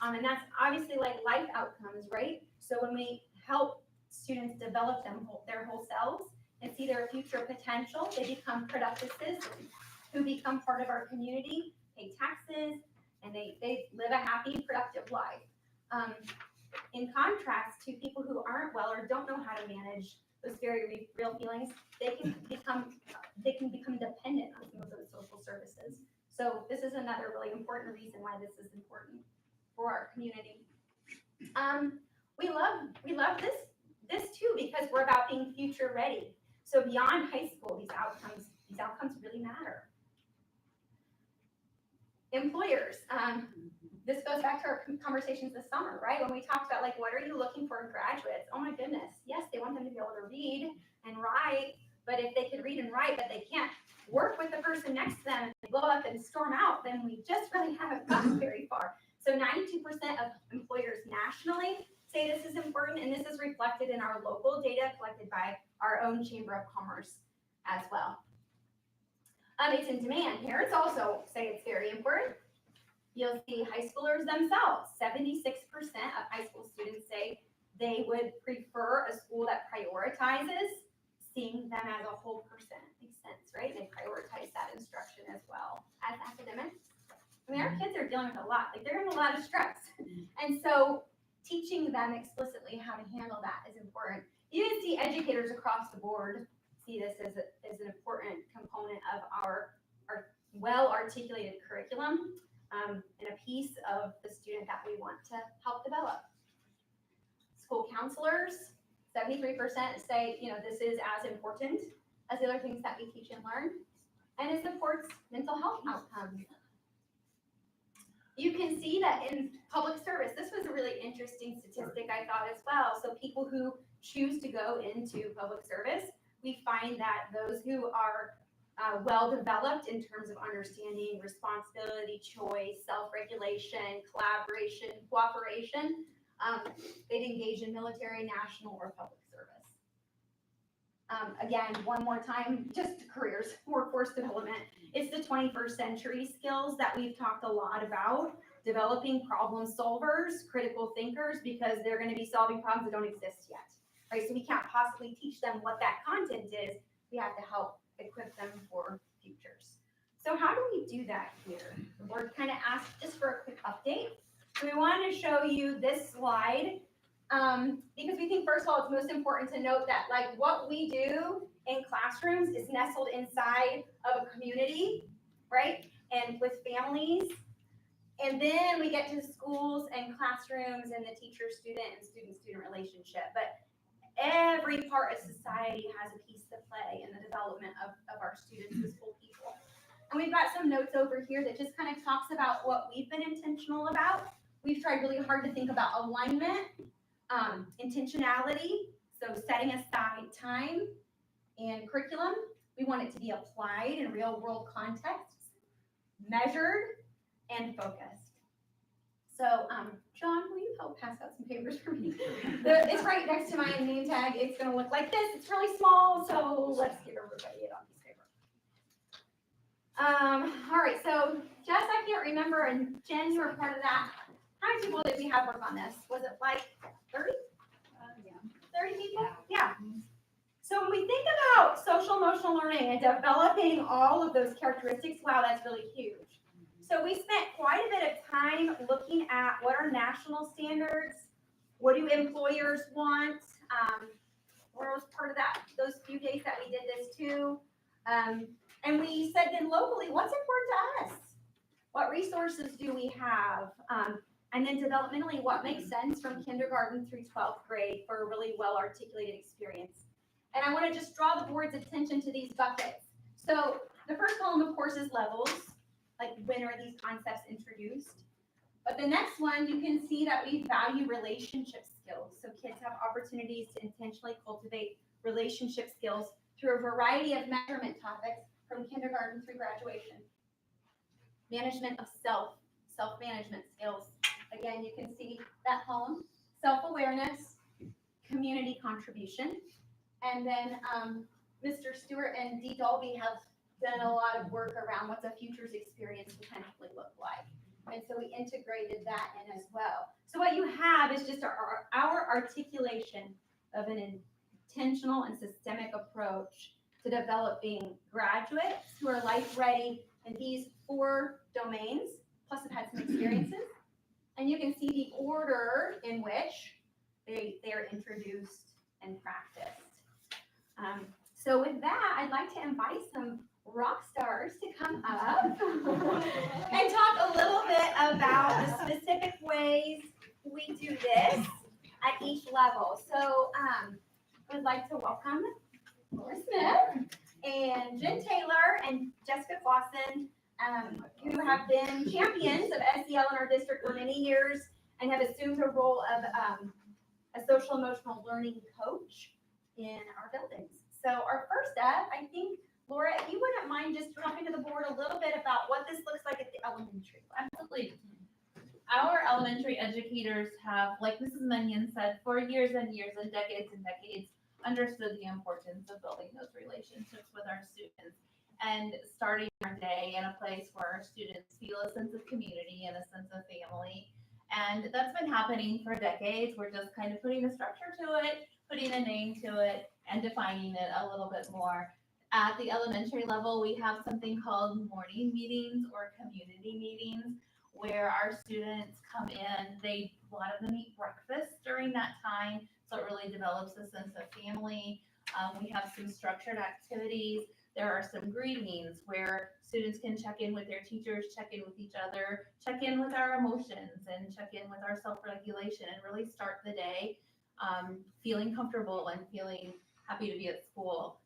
And that's obviously like life outcomes, right? So when we help students develop their whole selves and see their future potential, they become productive citizens who become part of our community, pay taxes, and they live a happy, productive life. In contrast to people who aren't well or don't know how to manage those very real feelings, they can become dependent on some of those social services. So this is another really important reason why this is important for our community. We love this too, because we're about being future ready. So beyond high school, these outcomes really matter. Employers, this goes back to our conversations this summer, right? When we talked about like, what are you looking for in graduates? Oh my goodness, yes, they want them to be able to read and write, but if they could read and write, but they can't work with the person next to them and they blow up and storm out, then we just really haven't gotten very far. So 92% of employers nationally say this is important, and this is reflected in our local data collected by our own Chamber of Commerce as well. It's in demand. Parents also say it's very important. You'll see high schoolers themselves. 76% of high school students say they would prefer a school that prioritizes seeing them as a whole person. Makes sense, right? They prioritize that instruction as well as academics. I mean, our kids are dealing with a lot. Like, they're in a lot of stress. And so teaching them explicitly how to handle that is important. You can see educators across the board see this as an important component of our well-articulated curriculum and a piece of the student that we want to help develop. School counselors, 73% say, this is as important as the other things that we teach and learn, and it supports mental health outcomes. You can see that in public service. This was a really interesting statistic, I thought, as well. So people who choose to go into public service, we find that those who are well-developed in terms of understanding responsibility, choice, self-regulation, collaboration, cooperation, they'd engage in military, national, or public service. Again, one more time, just careers, workforce development. It's the 21st century skills that we've talked a lot about, developing problem solvers, critical thinkers, because they're going to be solving problems that don't exist yet, right? So we can't possibly teach them what that content is. We have to help equip them for futures. So how do we do that here? The board kind of asked just for a quick update. So we wanted to show you this slide because we think, first of all, it's most important to note that like what we do in classrooms is nestled inside of a community, right? And with families. And then we get to schools and classrooms and the teacher-student and student-student relationship. But every part of society has a piece to play in the development of our students as whole people. And we've got some notes over here that just kind of talks about what we've been intentional about. We've tried really hard to think about alignment, intentionality, so setting aside time and curriculum. We want it to be applied in real world contexts, measured, and focused. So, John, will you help pass out some papers for me? It's right next to my name tag. It's gonna look like this. It's really small, so let's give everybody it on piece of paper. All right, so Jess, I can't remember, and Jen, you were part of that. How many people did we have work on this? Was it like 30? 30 people? Yeah. So when we think about social emotional learning and developing all of those characteristics, wow, that's really huge. So we spent quite a bit of time looking at what are national standards, what do employers want, where was part of that, those few days that we did this too. And we said then locally, what's important to us? What resources do we have? And then developmentally, what makes sense from kindergarten through 12th grade for a really well-articulated experience? And I want to just draw the board's attention to these buckets. So the first column, of course, is levels, like when are these concepts introduced? But the next one, you can see that we value relationship skills. So kids have opportunities to intentionally cultivate relationship skills through a variety of measurement topics from kindergarten through graduation. Management of self-management skills. Again, you can see that column, self-awareness, community contribution. And then Mr. Stewart and Dee Dolby have done a lot of work around what the futures experience potentially look like. And so we integrated that in as well. So what you have is just our articulation of an intentional and systemic approach to developing graduates who are life ready in these 4 domains, plus have had some experiences. And you can see the order in which they're introduced and practiced. So with that, I'd like to invite some rock stars to come up and talk a little bit about the specific ways we do this at each level. So I would like to welcome Laura Smith and Jen Taylor and Jessica Clausen, who have been champions of SEL in our district for many years and have assumed the role of a social emotional learning coach in our buildings. So our first up, I think, Laura, if you wouldn't mind just talking to the board a little bit about what this looks like at the elementary level. Absolutely. Our elementary educators have, like Mrs. Mannion said, for years and years and decades, understood the importance of building those relationships with our students and starting our day in a place where our students feel a sense of community and a sense of family. And that's been happening for decades. We're just kind of putting a structure to it, putting a name to it, and defining it a little bit more. At the elementary level, we have something called morning meetings or community meetings where our students come in. A lot of them eat breakfast during that time, so it really develops a sense of family. We have some structured activities. There are some greetings where students can check in with their teachers, check in with each other, check in with our emotions, and check in with our self-regulation, and really start the day feeling comfortable and feeling happy to be at school.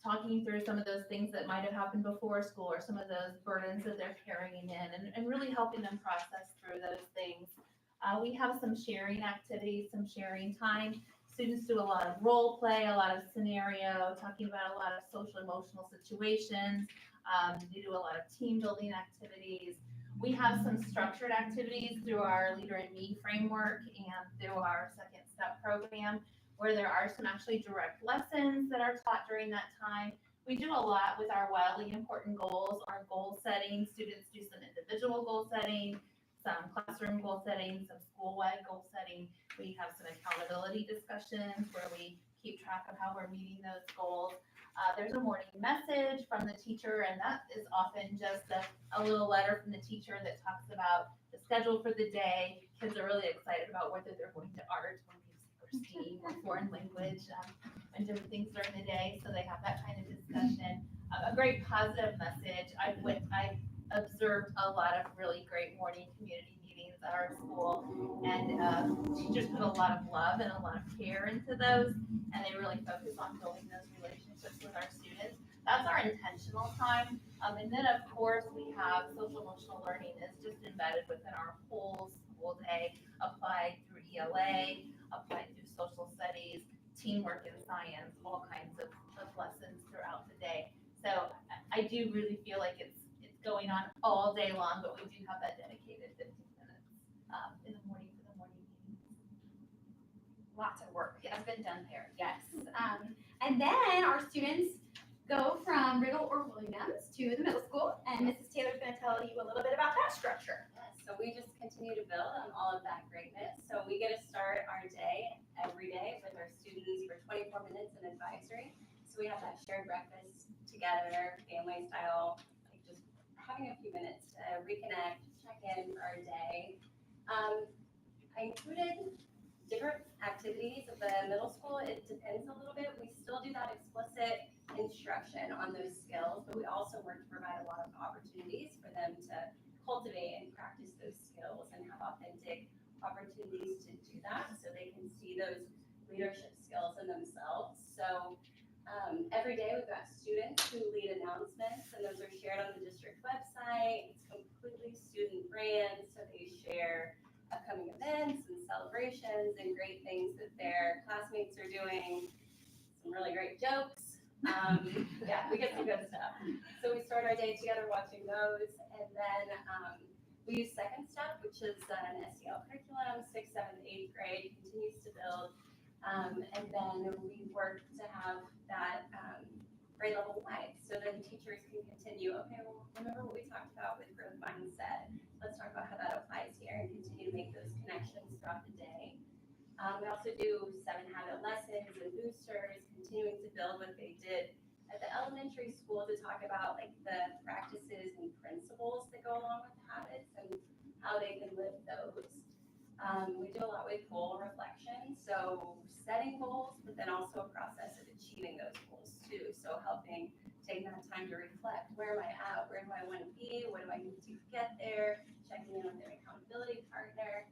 Talking through some of those things that might have happened before school or some of those burdens that they're carrying in, and really helping them process through those things. We have some sharing activities, some sharing time. Students do a lot of role play, a lot of scenario, talking about a lot of social emotional situations. They do a lot of team building activities. We have some structured activities through our Leader in Me framework and through our Second Step program, where there are some actually direct lessons that are taught during that time. We do a lot with our wildly important goals, our goal setting. Students do some individual goal setting, some classroom goal setting, some school-wide goal setting. We have some accountability discussions where we keep track of how we're meeting those goals. There's a morning message from the teacher, and that is often just a little letter from the teacher that talks about the schedule for the day. Kids are really excited about whether they're going to art or STEAM or foreign language and different things during the day, so they have that kind of discussion. A great positive message. I observed a lot of really great morning community meetings at our school. And teachers put a lot of love and a lot of care into those, and they really focus on building those relationships with our students. That's our intentional time. And then of course we have social emotional learning is just embedded within our whole school day, applied through ELA, applied through social studies, teamwork and science, all kinds of lessons throughout the day. So I do really feel like it's going on all day long, but we do have that dedicated 15 minutes in the morning for the morning meetings. Lots of work has been done there, yes. And then our students go from Riddle or Williams to the middle school, and Mrs. Taylor's gonna tell you a little bit about that structure. So we just continue to build on all of that greatness. So we get to start our day every day with our students for 24 minutes in advisory. So we have that shared breakfast together, family style, like just having a few minutes to reconnect, check in for our day. I included different activities at the middle school. It depends a little bit. We still do that explicit instruction on those skills, but we also work to provide a lot of opportunities for them to cultivate and practice those skills and have authentic opportunities to do that so they can see those leadership skills in themselves. So every day we've got students who lead announcements, and those are shared on the district website. It's completely student brand, so they share upcoming events and celebrations and great things that their classmates are doing, some really great jokes. Yeah, we get some good stuff. So we start our day together watching those, and then we use Second Step, which is an SEL curriculum, 6th, 7th, 8th grade, continues to build. And then we work to have that grade level wide, so then teachers can continue, okay, well, remember what we talked about with growth mindset. Let's talk about how that applies here and continue to make those connections throughout the day. We also do 7-habit lessons and boosters, continuing to build what they did at the elementary school to talk about like the practices and principles that go along with habits and how they can live those. We do a lot with goal reflection, so setting goals, but then also a process of achieving those goals too. So helping take that time to reflect, where am I at, where do I want to be, what do I need to get there, checking in with their accountability partner,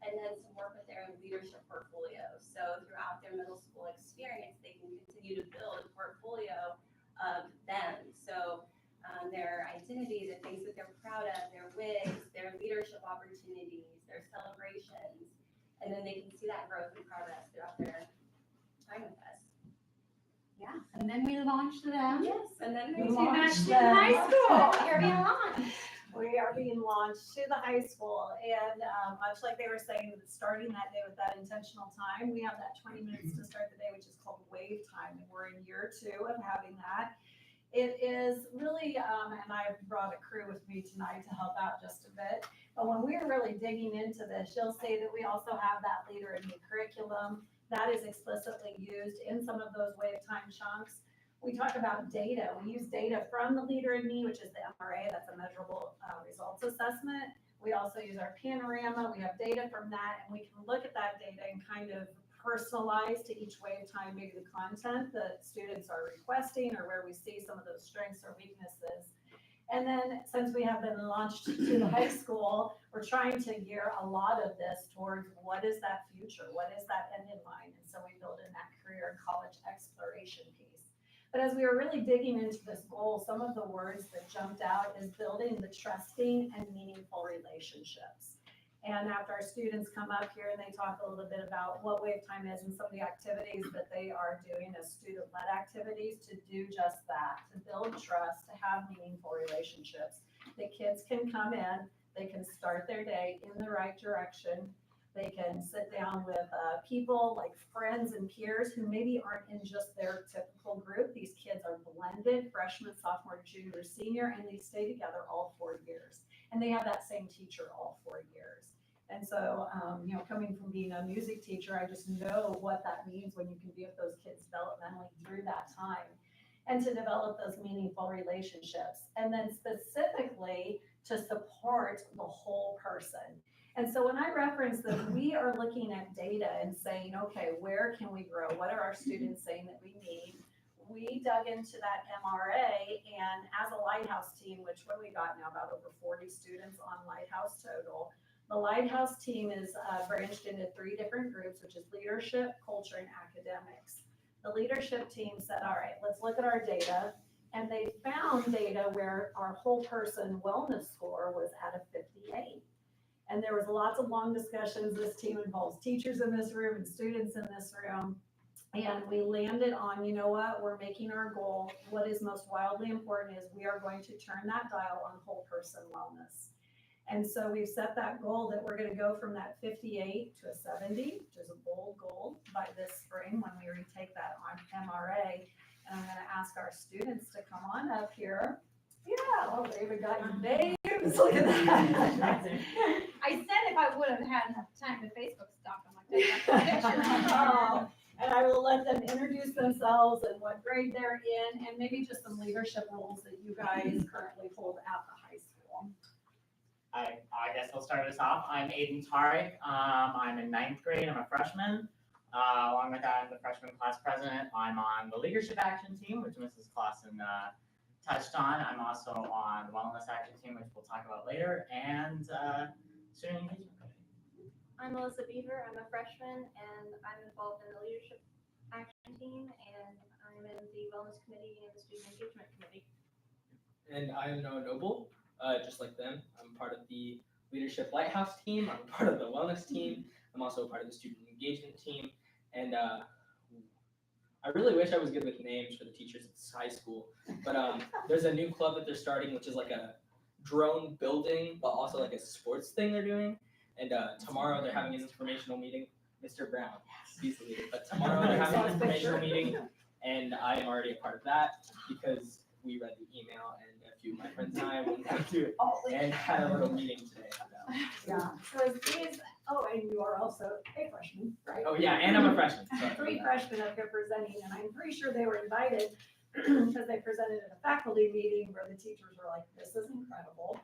and then some work with their leadership portfolio. So throughout their middle school experience, they can continue to build a portfolio of them. So their identity, the things that they're proud of, their wins, their leadership opportunities, their celebrations, and then they can see that growth and progress throughout their time with us. Yeah, and then we launch them. Yes, and then We we launch to them. high school. You're being launched. We are being launched to the high school, and much like they were saying, starting that day with that intentional time, we have that 20 minutes to start the day, which is called wave time, and we're in year 2 of having that. It is really, and I brought a crew with me tonight to help out just a bit, but when we're really digging into this, you'll see that we also have that Leader in Me curriculum that is explicitly used in some of those wave time chunks. We talk about data. We use data from the Leader in Me, which is the MRA, that's a measurable results assessment. We also use our panorama. We have data from that, and we can look at that data and kind of personalize to each wave time, maybe the content that students are requesting or where we see some of those strengths or weaknesses. And then since we have been launched to the high school, we're trying to gear a lot of this towards what is that future? What is that end in mind? And so we build in that career and college exploration piece. But as we were really digging into this goal, some of the words that jumped out is building the trusting and meaningful relationships. And after our students come up here and they talk a little bit about what wave time is and some of the activities that they are doing as student-led activities to do just that, to build trust, to have meaningful relationships. The kids can come in, they can start their day in the right direction. They can sit down with people like friends and peers who maybe aren't in just their typical group. These kids are blended, freshman, sophomore, junior, senior, and they stay together all 4 years. And they have that same teacher all 4 years. And so, coming from being a music teacher, I just know what that means when you can be with those kids developmentally through that time and to develop those meaningful relationships. And then specifically to support the whole person. And so when I reference that, we are looking at data and saying, okay, where can we grow? What are our students saying that we need? we dug into that MRA, and as a Lighthouse team, which when we got now about over 40 students on Lighthouse total, the Lighthouse team is branched into 3 different groups, which is leadership, culture, and academics. The leadership team said, all right, let's look at our data. And they found data where our whole person wellness score was at a 58. And there was lots of long discussions. This team involves teachers in this room and students in this room. And we landed on, you know what, we're making our goal. What is most wildly important is we are going to turn that dial on whole person wellness. And so we've set that goal that we're going to go from that 58 to a 70, which is a bold goal by this spring when we retake that on MRA. And I'm going to ask our students to come on up here. Yeah, oh, they even got your names. Look at that. I said if I would have had enough time to Facebook stalk them like that. Oh, and I will let them introduce themselves and what grade they're in, and maybe just some leadership roles that you guys currently hold at the high school. I guess I'll start us off. I'm Aiden Tariq. I'm in 9th grade. I'm a freshman. Along with that, I'm the freshman class president. I'm on the leadership action team, which Mrs. Clausen touched on. I'm also on the wellness action team, which we'll talk about later, and student engagement committee. I'm Melissa Beaver. I'm a freshman, and I'm involved in the leadership action team, and I'm in the wellness committee and the student engagement committee. And I am Noah Noble, just like them. I'm part of the leadership lighthouse team. I'm part of the wellness team. I'm also a part of the student engagement team. And I really wish I was good with names for the teachers at this high school. But there's a new club that they're starting, which is like a drone building, but also like a sports thing they're doing. And tomorrow they're having an informational meeting. Mr. Brown, he's the leader. But tomorrow they're having an informational meeting, and I am already a part of that because we read the email, and a few of my friends and I went down to it and had a little meeting today. Yeah, so these, oh, and you are also a freshman, right? Oh, yeah, and I'm a freshman. Sorry. 3 freshmen up here presenting, and I'm pretty sure they were invited because they presented at a faculty meeting where the teachers were like, this is incredible.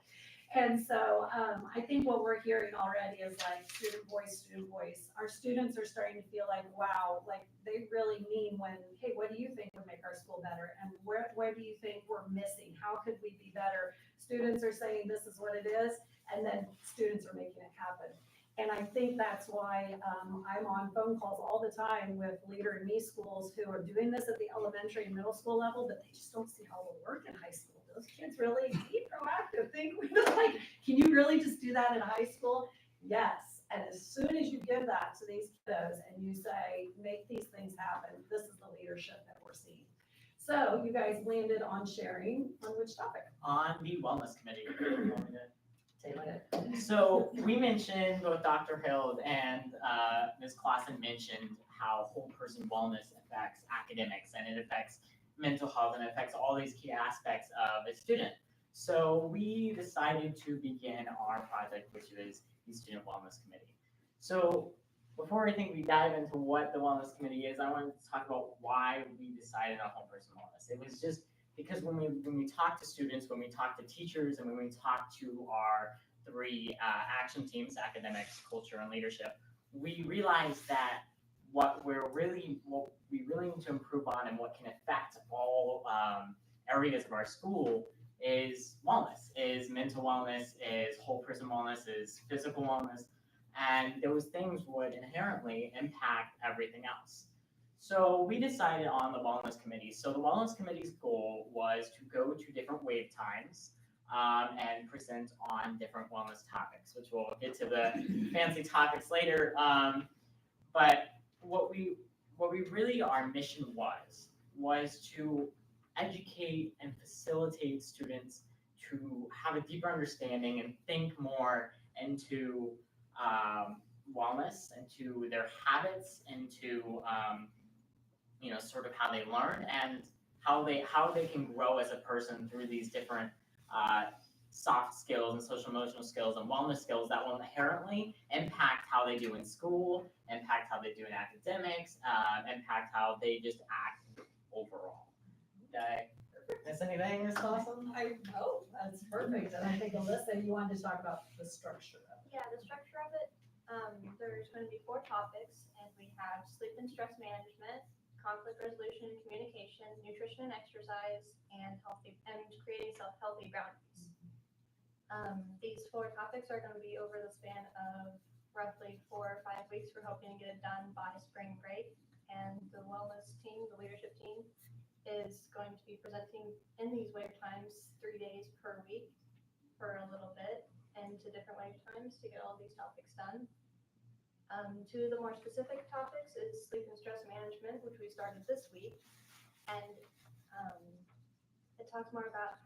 And so I think what we're hearing already is like student voice, student voice. Our students are starting to feel like, wow, like they really mean when, hey, what do you think would make our school better? And where do you think we're missing? How could we be better? Students are saying this is what it is, and then students are making it happen. And I think that's why I'm on phone calls all the time with Leader and Me schools who are doing this at the elementary and middle school level, but they just don't see how it will work in high school. Those kids really be proactive. Think like, can you really just do that in high school? Yes. And as soon as you give that to these kiddos and you say, make these things happen, this is the leadership that we're seeing. So you guys landed on sharing on which topic? On the wellness committee. Take it. So we mentioned, both Dr. Hild and Ms. Clausen mentioned how whole person wellness affects academics, and it affects mental health, and it affects all these key aspects of a student. So we decided to begin our project, which is the Student Wellness Committee. So before I think we dive into what the Wellness Committee is, I wanted to talk about why we decided on whole person wellness. It was just because when we talk to students, when we talk to teachers, and when we talk to our 3 action teams, academics, culture, and leadership, we realized that what we really need to improve on, and what can affect all areas of our school, is wellness, is mental wellness, is whole person wellness, is physical wellness, and those things would inherently impact everything else. So we decided on the Wellness Committee. So the Wellness Committee's goal was to go to different wave times and present on different wellness topics, which we'll get to the fancy topics later. But what we really, our mission was to educate and facilitate students to have a deeper understanding and think more into wellness, into their habits, into sort of how they learn, and how they can grow as a person through these different soft skills and social emotional skills and wellness skills that will inherently impact how they do in school, impact how they do in academics, impact how they just act overall. Did I miss anything, Ms. Clausen? No, that's perfect. And I think, Alyssa, you wanted to talk about the structure of it. Yeah, the structure of it, there's going to be 4 topics, and we have sleep and stress management, conflict resolution and communication, nutrition and exercise, and creating healthy boundaries. These 4 topics are going to be over the span of roughly 4 or 5 weeks. We're hoping to get it done by spring break. And the wellness team, the leadership team, is going to be presenting in these wave times 3 days per week for a little bit, and to different wave times to get all these topics done. 2 of the more specific topics is sleep and stress management, which we started this week, and it talks more about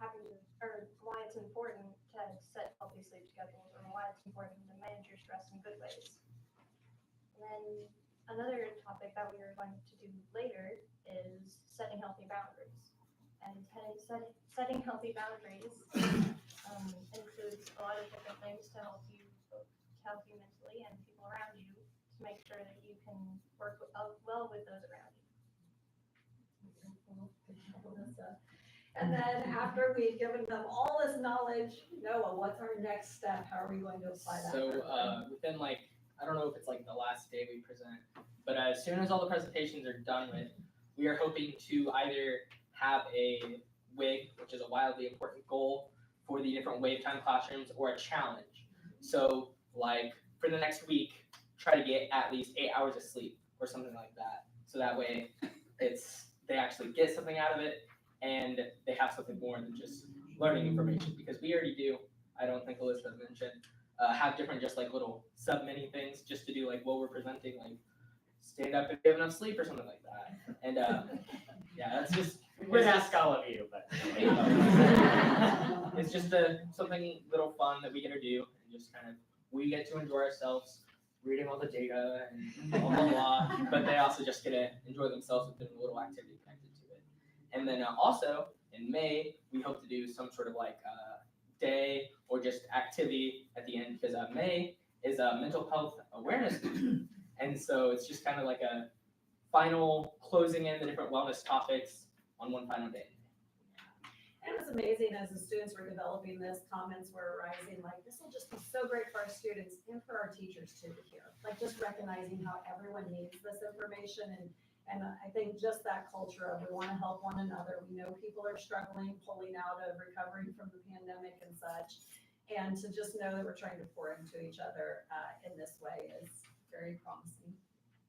why it's important to set healthy sleep schedules, or why it's important to manage your stress in good ways. And then another topic that we are going to do later is setting healthy boundaries. And setting healthy boundaries includes a lot of different things to help you mentally and people around you, to make sure that you can work well with those around you. And then after we've given them all this knowledge, Noah, what's our next step? How are we going to apply that? So within I don't know if it's the last day we present, but as soon as all the presentations are done with, we are hoping to either have a WIG, which is a wildly important goal for the different wave time classrooms, or a challenge. So for the next week, try to get at least 8 hours of sleep or something like that. So that way they actually get something out of it, and they have something more than just learning information, because we already do, I don't think Elizabeth mentioned, have different just little sub-mini things just to do what we're presenting, stand up if you have enough sleep or something like that. And yeah, that's just, We would ask all of you, but. it's just something little fun that we get to do, and just we get to enjoy ourselves reading all the data and blah, blah, blah, but they also just get to enjoy themselves with a little activity connected to it. And then also in May, we hope to do some sort of day or just activity at the end, because May is a mental health awareness week. And so it's just a final closing in the different wellness topics on one final day. And it was amazing as the students were developing this, comments were arising, this will just be so great for our students and for our teachers too to hear. Just recognizing how everyone needs this information, and I think just that culture of we want to help one another. We know people are struggling, pulling out of recovering from the pandemic and such. And to just know that we're trying to pour into each other in this way is very promising.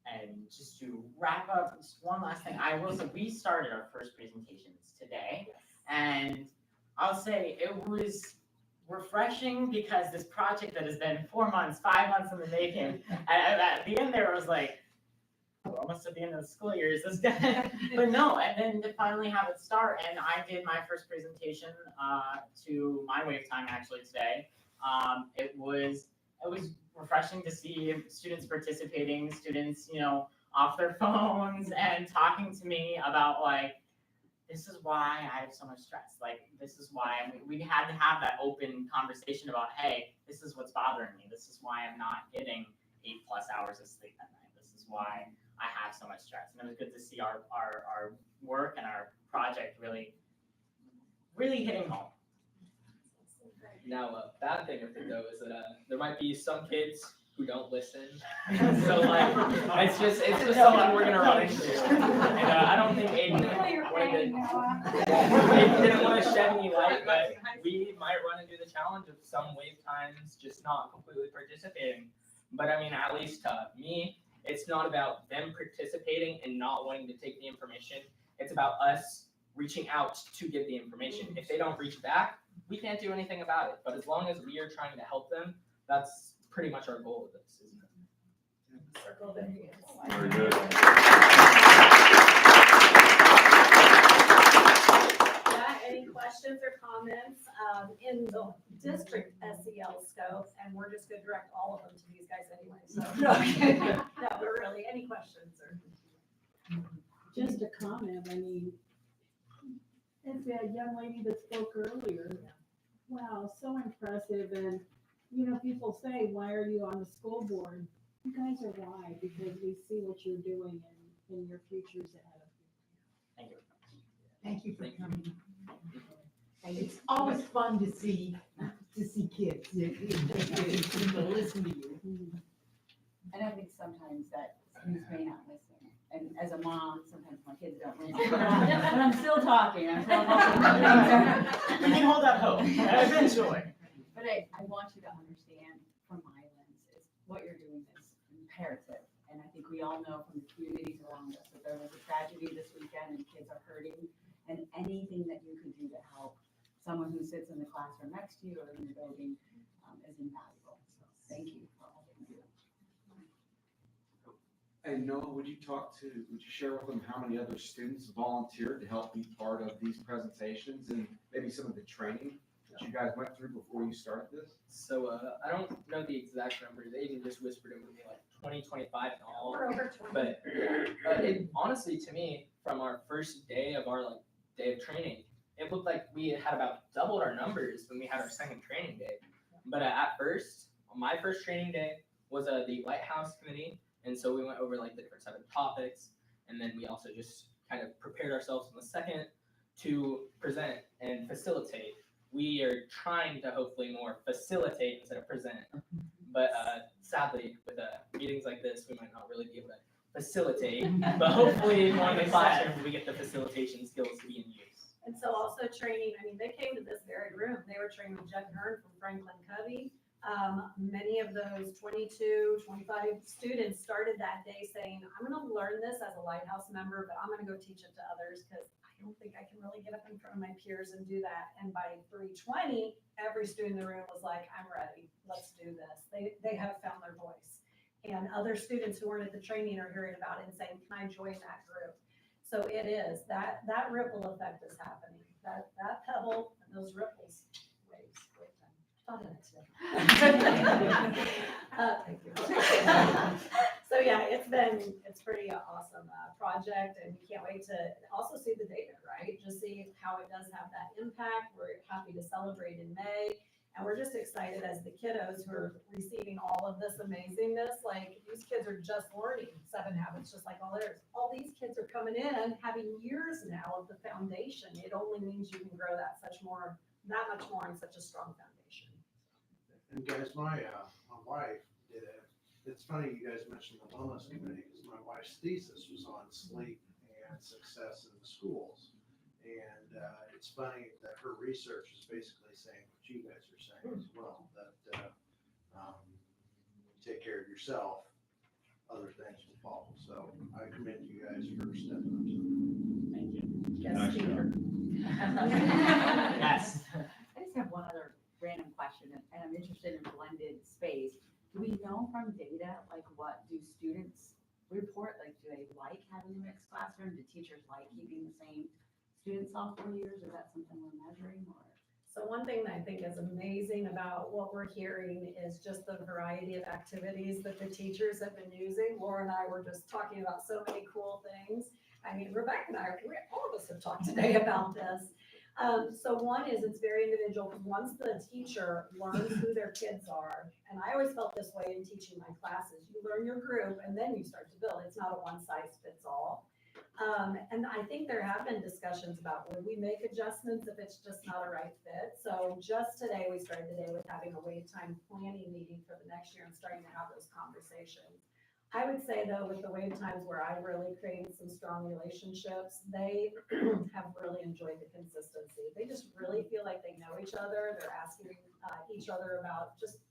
And just to wrap up, just one last thing, I will say we started our first presentations today, and I'll say it was refreshing, because this project that has been 4 months, 5 months in the making, at the end there was we're almost at the end of the school year, is this good? But no, and then to finally have it start, and I did my first presentation to my wave time actually today. It was refreshing to see students participating, students, off their phones and talking to me about this is why I have so much stress. This is why we had to have that open conversation about, hey, this is what's bothering me. This is why I'm not getting 8+ hours of sleep at night. This is why I have so much stress. And it was good to see our work and our project really hitting home. Now, a bad thing with it though is that there might be some kids who don't listen. So it's just something we're gonna run into. And I don't think Aiden didn't want to shed any light, but we might run into the challenge of some wave times just not completely participating. But I mean, at least to me, it's not about them participating and not wanting to take the information. It's about us reaching out to give the information. If they don't reach back, we can't do anything about it. But as long as we are trying to help them, that's pretty much our goal of this, isn't it? Circle their hands. Very good. Yeah, any questions or comments in the district SEL scope? And we're just going to direct all of them to these guys anyway. So, no, but really, any questions or? Just a comment, I mean, it's that young lady that spoke earlier. Wow, so impressive. And, people say, why are you on the school board? You guys are why, because we see what you're doing and your future's ahead of you. Thank you. Thank you for coming. It's always fun to see kids, to listen to you. And I think sometimes that students may not listen. and as a mom, sometimes my kids don't listen, but I'm still talking, I'm still talking. We can hold out hope, eventually. But I want you to understand from my lens, is what you're doing is imperative. And I think we all know from the communities around us that there was a tragedy this weekend and kids are hurting. And anything that you could do to help someone who sits in the classroom next to you or in the building is invaluable. So thank you for all that you do. And Noah, would you share with them how many other students volunteered to help be part of these presentations and maybe some of the training that you guys went through before you started this? So I don't know the exact numbers. They even just whispered it would be like 20, 25 in all. We're over 20. But it, honestly, to me, from our first day of our day of training, it looked like we had about doubled our numbers when we had our second training day. But at first, on my first training day was the Lighthouse Committee. And so we went over like the different 7 topics. And then we also just kind of prepared ourselves on the second to present and facilitate. We are trying to hopefully more facilitate instead of present. But sadly, with meetings like this, we might not really be able to facilitate. But hopefully in one of the classrooms, we get the facilitation skills to be in use. And so also training, I mean, they came to this very room, they were training Jeff Hearn from Franklin Covey. Many of those 22, 25 students started that day saying, I'm gonna learn this as a Lighthouse member, but I'm gonna go teach it to others because I don't think I can really get up in front of my peers and do that. And by 3:20, every student in the room was like, I'm ready, let's do this. They have found their voice. And other students who weren't at the training are hearing about it and saying, can I join that group? So it is, that ripple effect is happening. That pebble and those ripples, waves. Thought of it today. Thank you. So yeah, it's pretty awesome project, and we can't wait to also see the data, right? Just see how it does have that impact. We're happy to celebrate in May, and we're just excited as the kiddos who are receiving all of this amazingness. Like, these kids are just learning 7 habits, just like all others. All these kids are coming in having years now of the foundation. It only means you can grow that much more in such a strong foundation. And guys, my wife did it. It's funny you guys mentioned the wellness committee, because my wife's thesis was on sleep and success in the schools. And it's funny that her research is basically saying what you guys are saying as well, that take care of yourself, other things will follow. So I commend you guys for stepping up to it. Thank you. Yes, Peter. Yes. I just have one other random question, and I'm interested in blended space. Do we know from data, like, what do students report? Like, do they like having a mixed classroom? Do teachers like keeping the same students all 4 years? Is that something we're measuring, or? So one thing that I think is amazing about what we're hearing is just the variety of activities that the teachers have been using. Laura and I were just talking about so many cool things. I mean, Rebecca and all of us have talked today about this. So one is, it's very individual, because once the teacher learns who their kids are, and I always felt this way in teaching my classes, you learn your group and then you start to build. It's not a one size fits all. And I think there have been discussions about, would we make adjustments if it's just not a right fit? So just today, we started the day with having a wait time planning meeting for the next year and starting to have those conversations. I would say though, with the wave times where I really created some strong relationships, they have really enjoyed the consistency. They just really feel like they know each other. They're asking each other about just,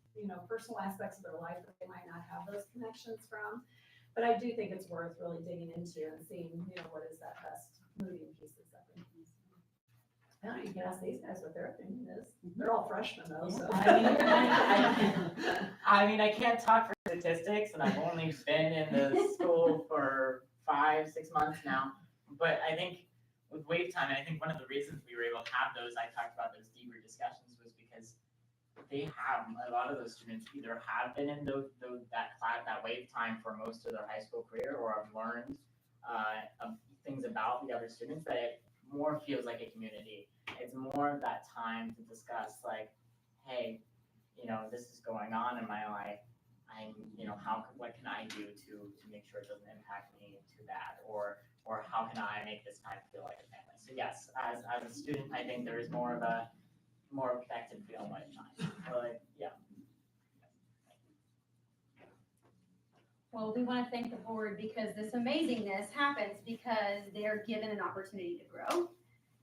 personal aspects of their life that they might not have those connections from. But I do think it's worth really digging into and seeing, what is that best moving pieces of it. I don't know, you can ask these guys what their opinion is. They're all freshmen though, so. I mean, I can't talk for statistics, and I've only been in the school for 5-6 months now. But I think with wave time, and I think one of the reasons we were able to have those, I talked about those deeper discussions, was because a lot of those students either have been in that wave time for most of their high school career, or have learned things about the other students, that it more feels like a community. It's more of that time to discuss, like, hey, this is going on in my life. What can I do to make sure it doesn't impact me too bad, or how can I make this time feel like a family? So yes, as a student, I think there is more of a connected feel by time. But yeah. Well, we want to thank the board because this amazingness happens because they're given an opportunity to grow.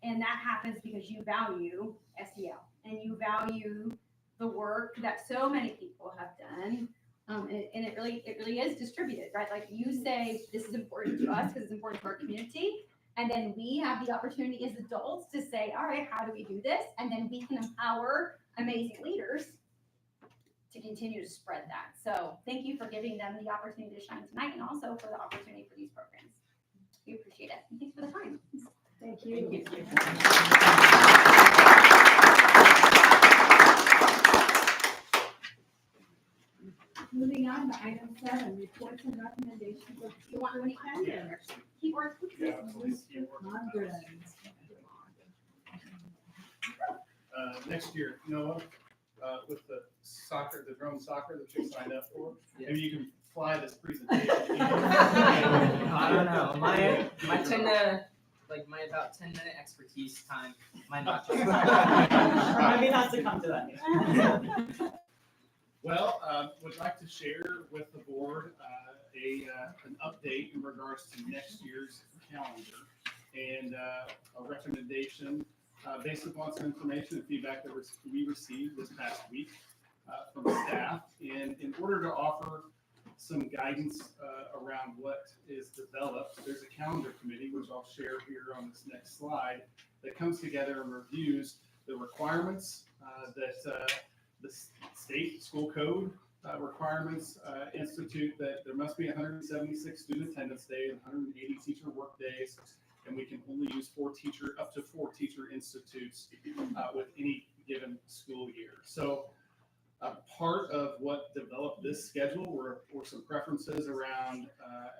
And that happens because you value SEL and you value the work that so many people have done. And it really is distributed, right? Like you say, this is important to us because it's important to our community. And then we have the opportunity as adults to say, all right, how do we do this? And then we can empower amazing leaders to continue to spread that. So thank you for giving them the opportunity to shine tonight and also for the opportunity for these programs. We appreciate it. And thanks for the time. Thank you. Moving on to item 7, reports and recommendations of superintendent. Keyboard, please. Mr. Condren. Next year, Noah, with the soccer, the drone soccer that you signed up for, maybe you can fly this presentation. I don't know. My about 10-minute expertise time might not. Maybe not to come to that. Well, would like to share with the board an update in regards to next year's calendar and a recommendation based upon some information and feedback that we received this past week from staff. And in order to offer some guidance around what is developed, there's a calendar committee, which I'll share here on this next slide, that comes together and reviews the requirements that the state school code requirements institute that there must be 176 student attendance days, 180 teacher work days, and we can only use up to four teacher institutes with any given school year. So part of what developed this schedule were some preferences around,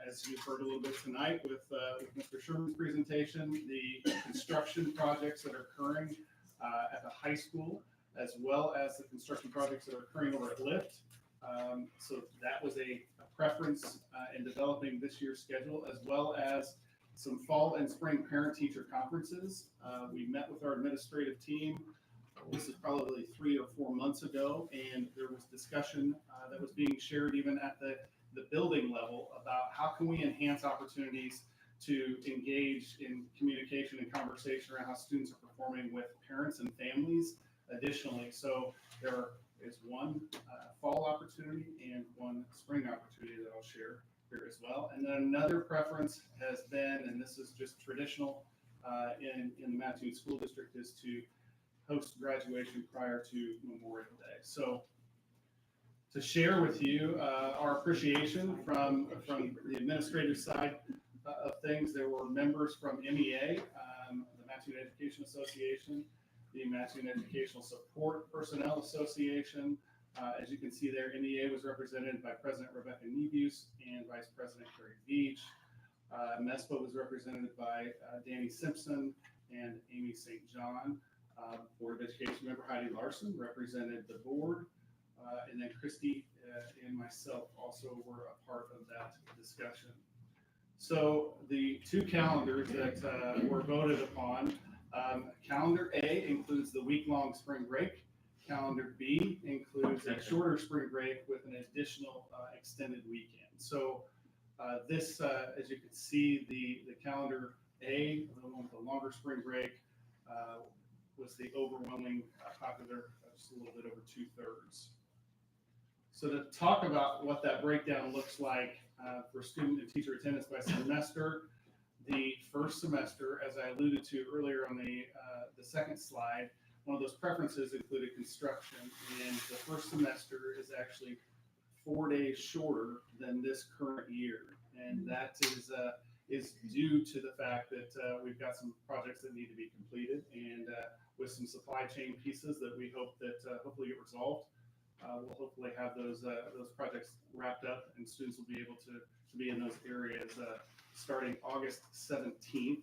as you've heard a little bit tonight with Mr. Sherman's presentation, the construction projects that are occurring at the high school, as well as the construction projects that are occurring over at Lyft. So that was a preference in developing this year's schedule, as well as some fall and spring parent-teacher conferences. We met with our administrative team. This is probably 3 or 4 months ago, and there was discussion that was being shared even at the building level about how can we enhance opportunities to engage in communication and conversation around how students are performing with parents and families additionally. So there is one fall opportunity and one spring opportunity that I'll share here as well. And then another preference has been, and this is just traditional in the Mattoon School District, is to host graduation prior to Memorial Day. So to share with you our appreciation from the administrative side of things, there were members from MEA, the Mattoon Education Association, the Mattoon Educational Support Personnel Association. As you can see there, MEA was represented by President Rebecca Nebuse and Vice President Carrie Beach. MESPA was represented by Danny Simpson and Amy St. John. Board of Education member Heidi Larson represented the board, and then Christy and myself also were a part of that discussion. So the two calendars that were voted upon, calendar A includes the week-long spring break. Calendar B includes a shorter spring break with an additional extended weekend. So this, as you can see, the calendar A, the one with the longer spring break, was the overwhelming popular, just a little bit over 2/3. So to talk about what that breakdown looks like for student and teacher attendance by semester, the first semester, as I alluded to earlier on the second slide, one of those preferences included construction, and the first semester is actually 4 days shorter than this current year, and that is due to the fact that we've got some projects that need to be completed, and with some supply chain pieces that we hope that hopefully get resolved. We'll hopefully have those projects wrapped up, and students will be able to be in those areas starting August 17th.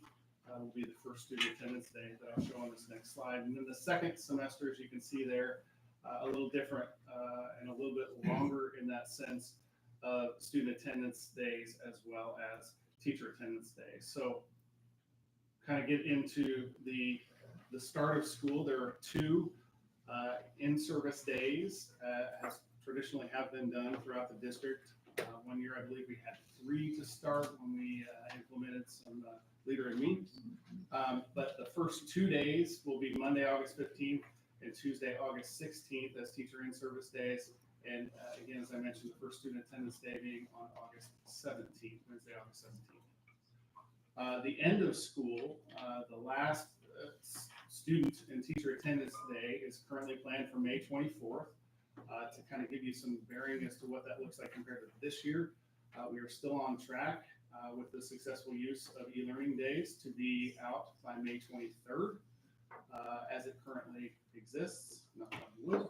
Will be the first student attendance day that I'll show on this next slide. And then the second semester, as you can see there, a little different and a little bit longer in that sense of student attendance days as well as teacher attendance days. So kind of get into the start of school. There are 2 in-service days, as traditionally have been done throughout the district. One year, I believe we had 3 to start when we implemented some Leader in Me. But the first 2 days will be Monday, August 15th and Tuesday, August 16th as teacher in-service days. And again, as I mentioned, the first student attendance day being on August 17th, Wednesday, August 17th. The end of school, the last student and teacher attendance day is currently planned for May 24th. To kind of give you some bearing as to what that looks like compared to this year. We are still on track with the successful use of e-learning days to be out by May 23rd, as it currently exists, knock on wood.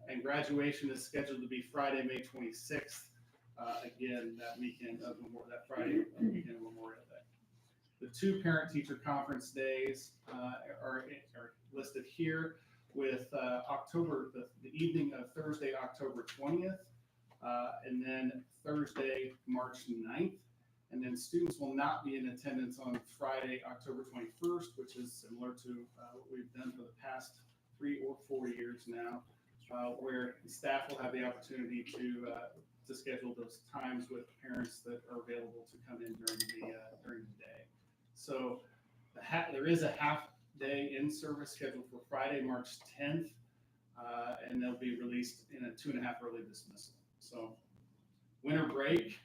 And graduation is scheduled to be Friday, May 26th, again, that weekend of that Friday weekend of Memorial Day. The 2 parent-teacher conference days are listed here, with the evening of Thursday, October 20th, and then Thursday, March 9th. And then students will not be in attendance on Friday, October 21st, which is similar to what we've done for the past 3 or 4 years now, where staff will have the opportunity to schedule those times with parents that are available to come in during the day. So there is a half-day in-service scheduled for Friday, March 10th, and they'll be released in a 2.5 early dismissal. So winter break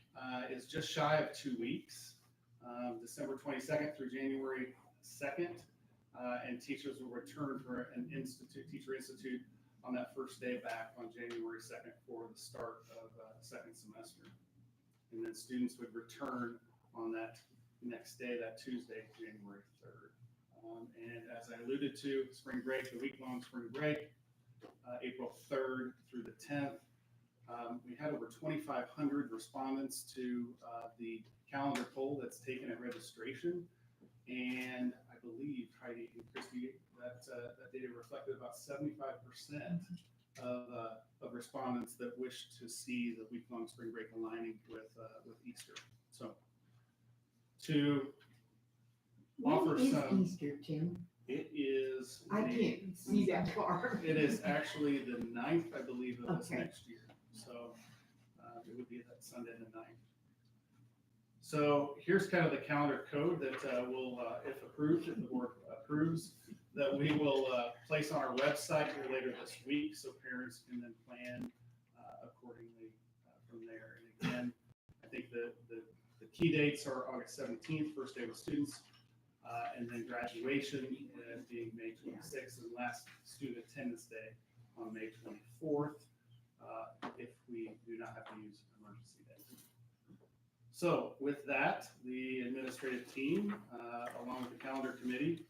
is just shy of 2 weeks, December 22nd through January 2nd, and teachers will return for an teacher institute on that first day back on January 2nd for the start of second semester. And then students would return on that next day, that Tuesday, January 3rd. And as I alluded to, spring break, the week-long spring break, April 3rd through the 10th. We had over 2,500 respondents to the calendar poll that's taken at registration. And I believe, Heidi and Christy, that data reflected about 75% of respondents that wish to see the week-long spring break aligning with Easter. So to offer When is some. Easter, Tim? It is. I can't see that far. It is actually the 9th, I believe, of this Okay. next year. So it would be that Sunday the 9th. So here's kind of the calendar code that will, if approved, if the board approves, that we will place on our website here later this week, so parents can then plan accordingly from there. And again, I think the key dates are August 17th, first day with students, and then graduation being May 26th, and last student attendance day on May 24th, if we do not have to use emergency days. So with that, the administrative team, along with the calendar committee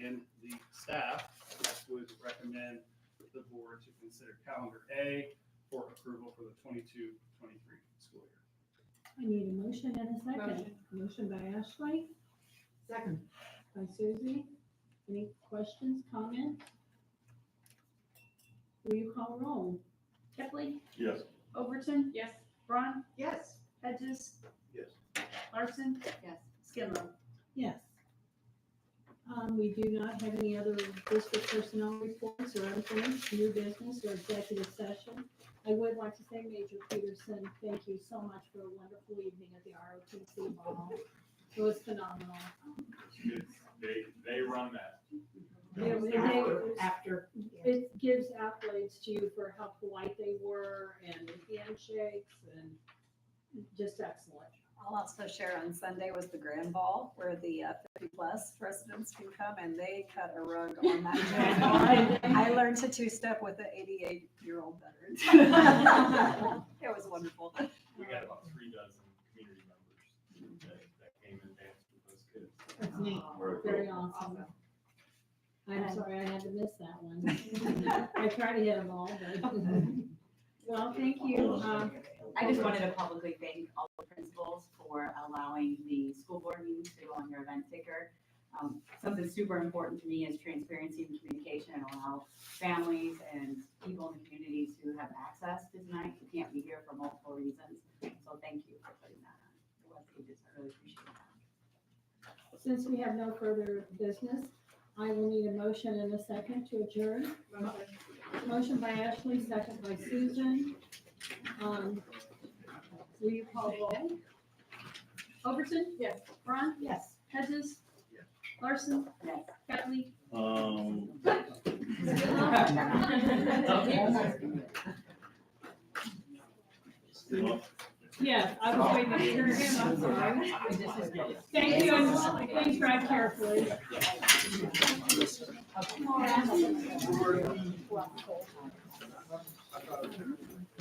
and the staff, would recommend the board to consider calendar A for approval for the 22-23 school year. I need a motion and a second. Motion by Ashley, Second. by Susie. Any questions, comments? Will you call roll? Kepley? Yes. Overton? Yes. Braun? Yes. Hedges? Yes. Larson? Yes. Skidmore? Yes. We do not have any other district personnel reports or unfinished new business or executive session. I would like to say, Major Peterson, thank you so much for a wonderful evening at the ROTC ball. It was phenomenal. They run that. After. It gives accolades to you for how polite they were and the handshakes and just excellent. I'll also share on Sunday was the grand ball where the 50-plus residents can come, and they cut a rug on that grand ball. I learned to two-step with the 88-year-old veterans. It was wonderful. We got about 3 dozen community members that came and danced with those kids. That's neat. Very awesome. I'm sorry I had to miss that one. I tried to hit them all, but, well, thank you. I just wanted to publicly thank all the principals for allowing the school board meetings to go on your event ticker. Something super important to me is transparency and communication, and allow families and people in the communities who have access to tonight who can't be here for multiple reasons. So thank you for putting that on the web pages. I really appreciate that. Since we have no further business, I will need a motion and a second to adjourn. Motion by Ashley, second by Susan. Will you call roll? Overton? Yes. Ron? Yes. Hedges? Yes. Larson? Yes. Kathleen? Yes, I was waiting to hear him, I'm sorry. Thank you, and please drive carefully.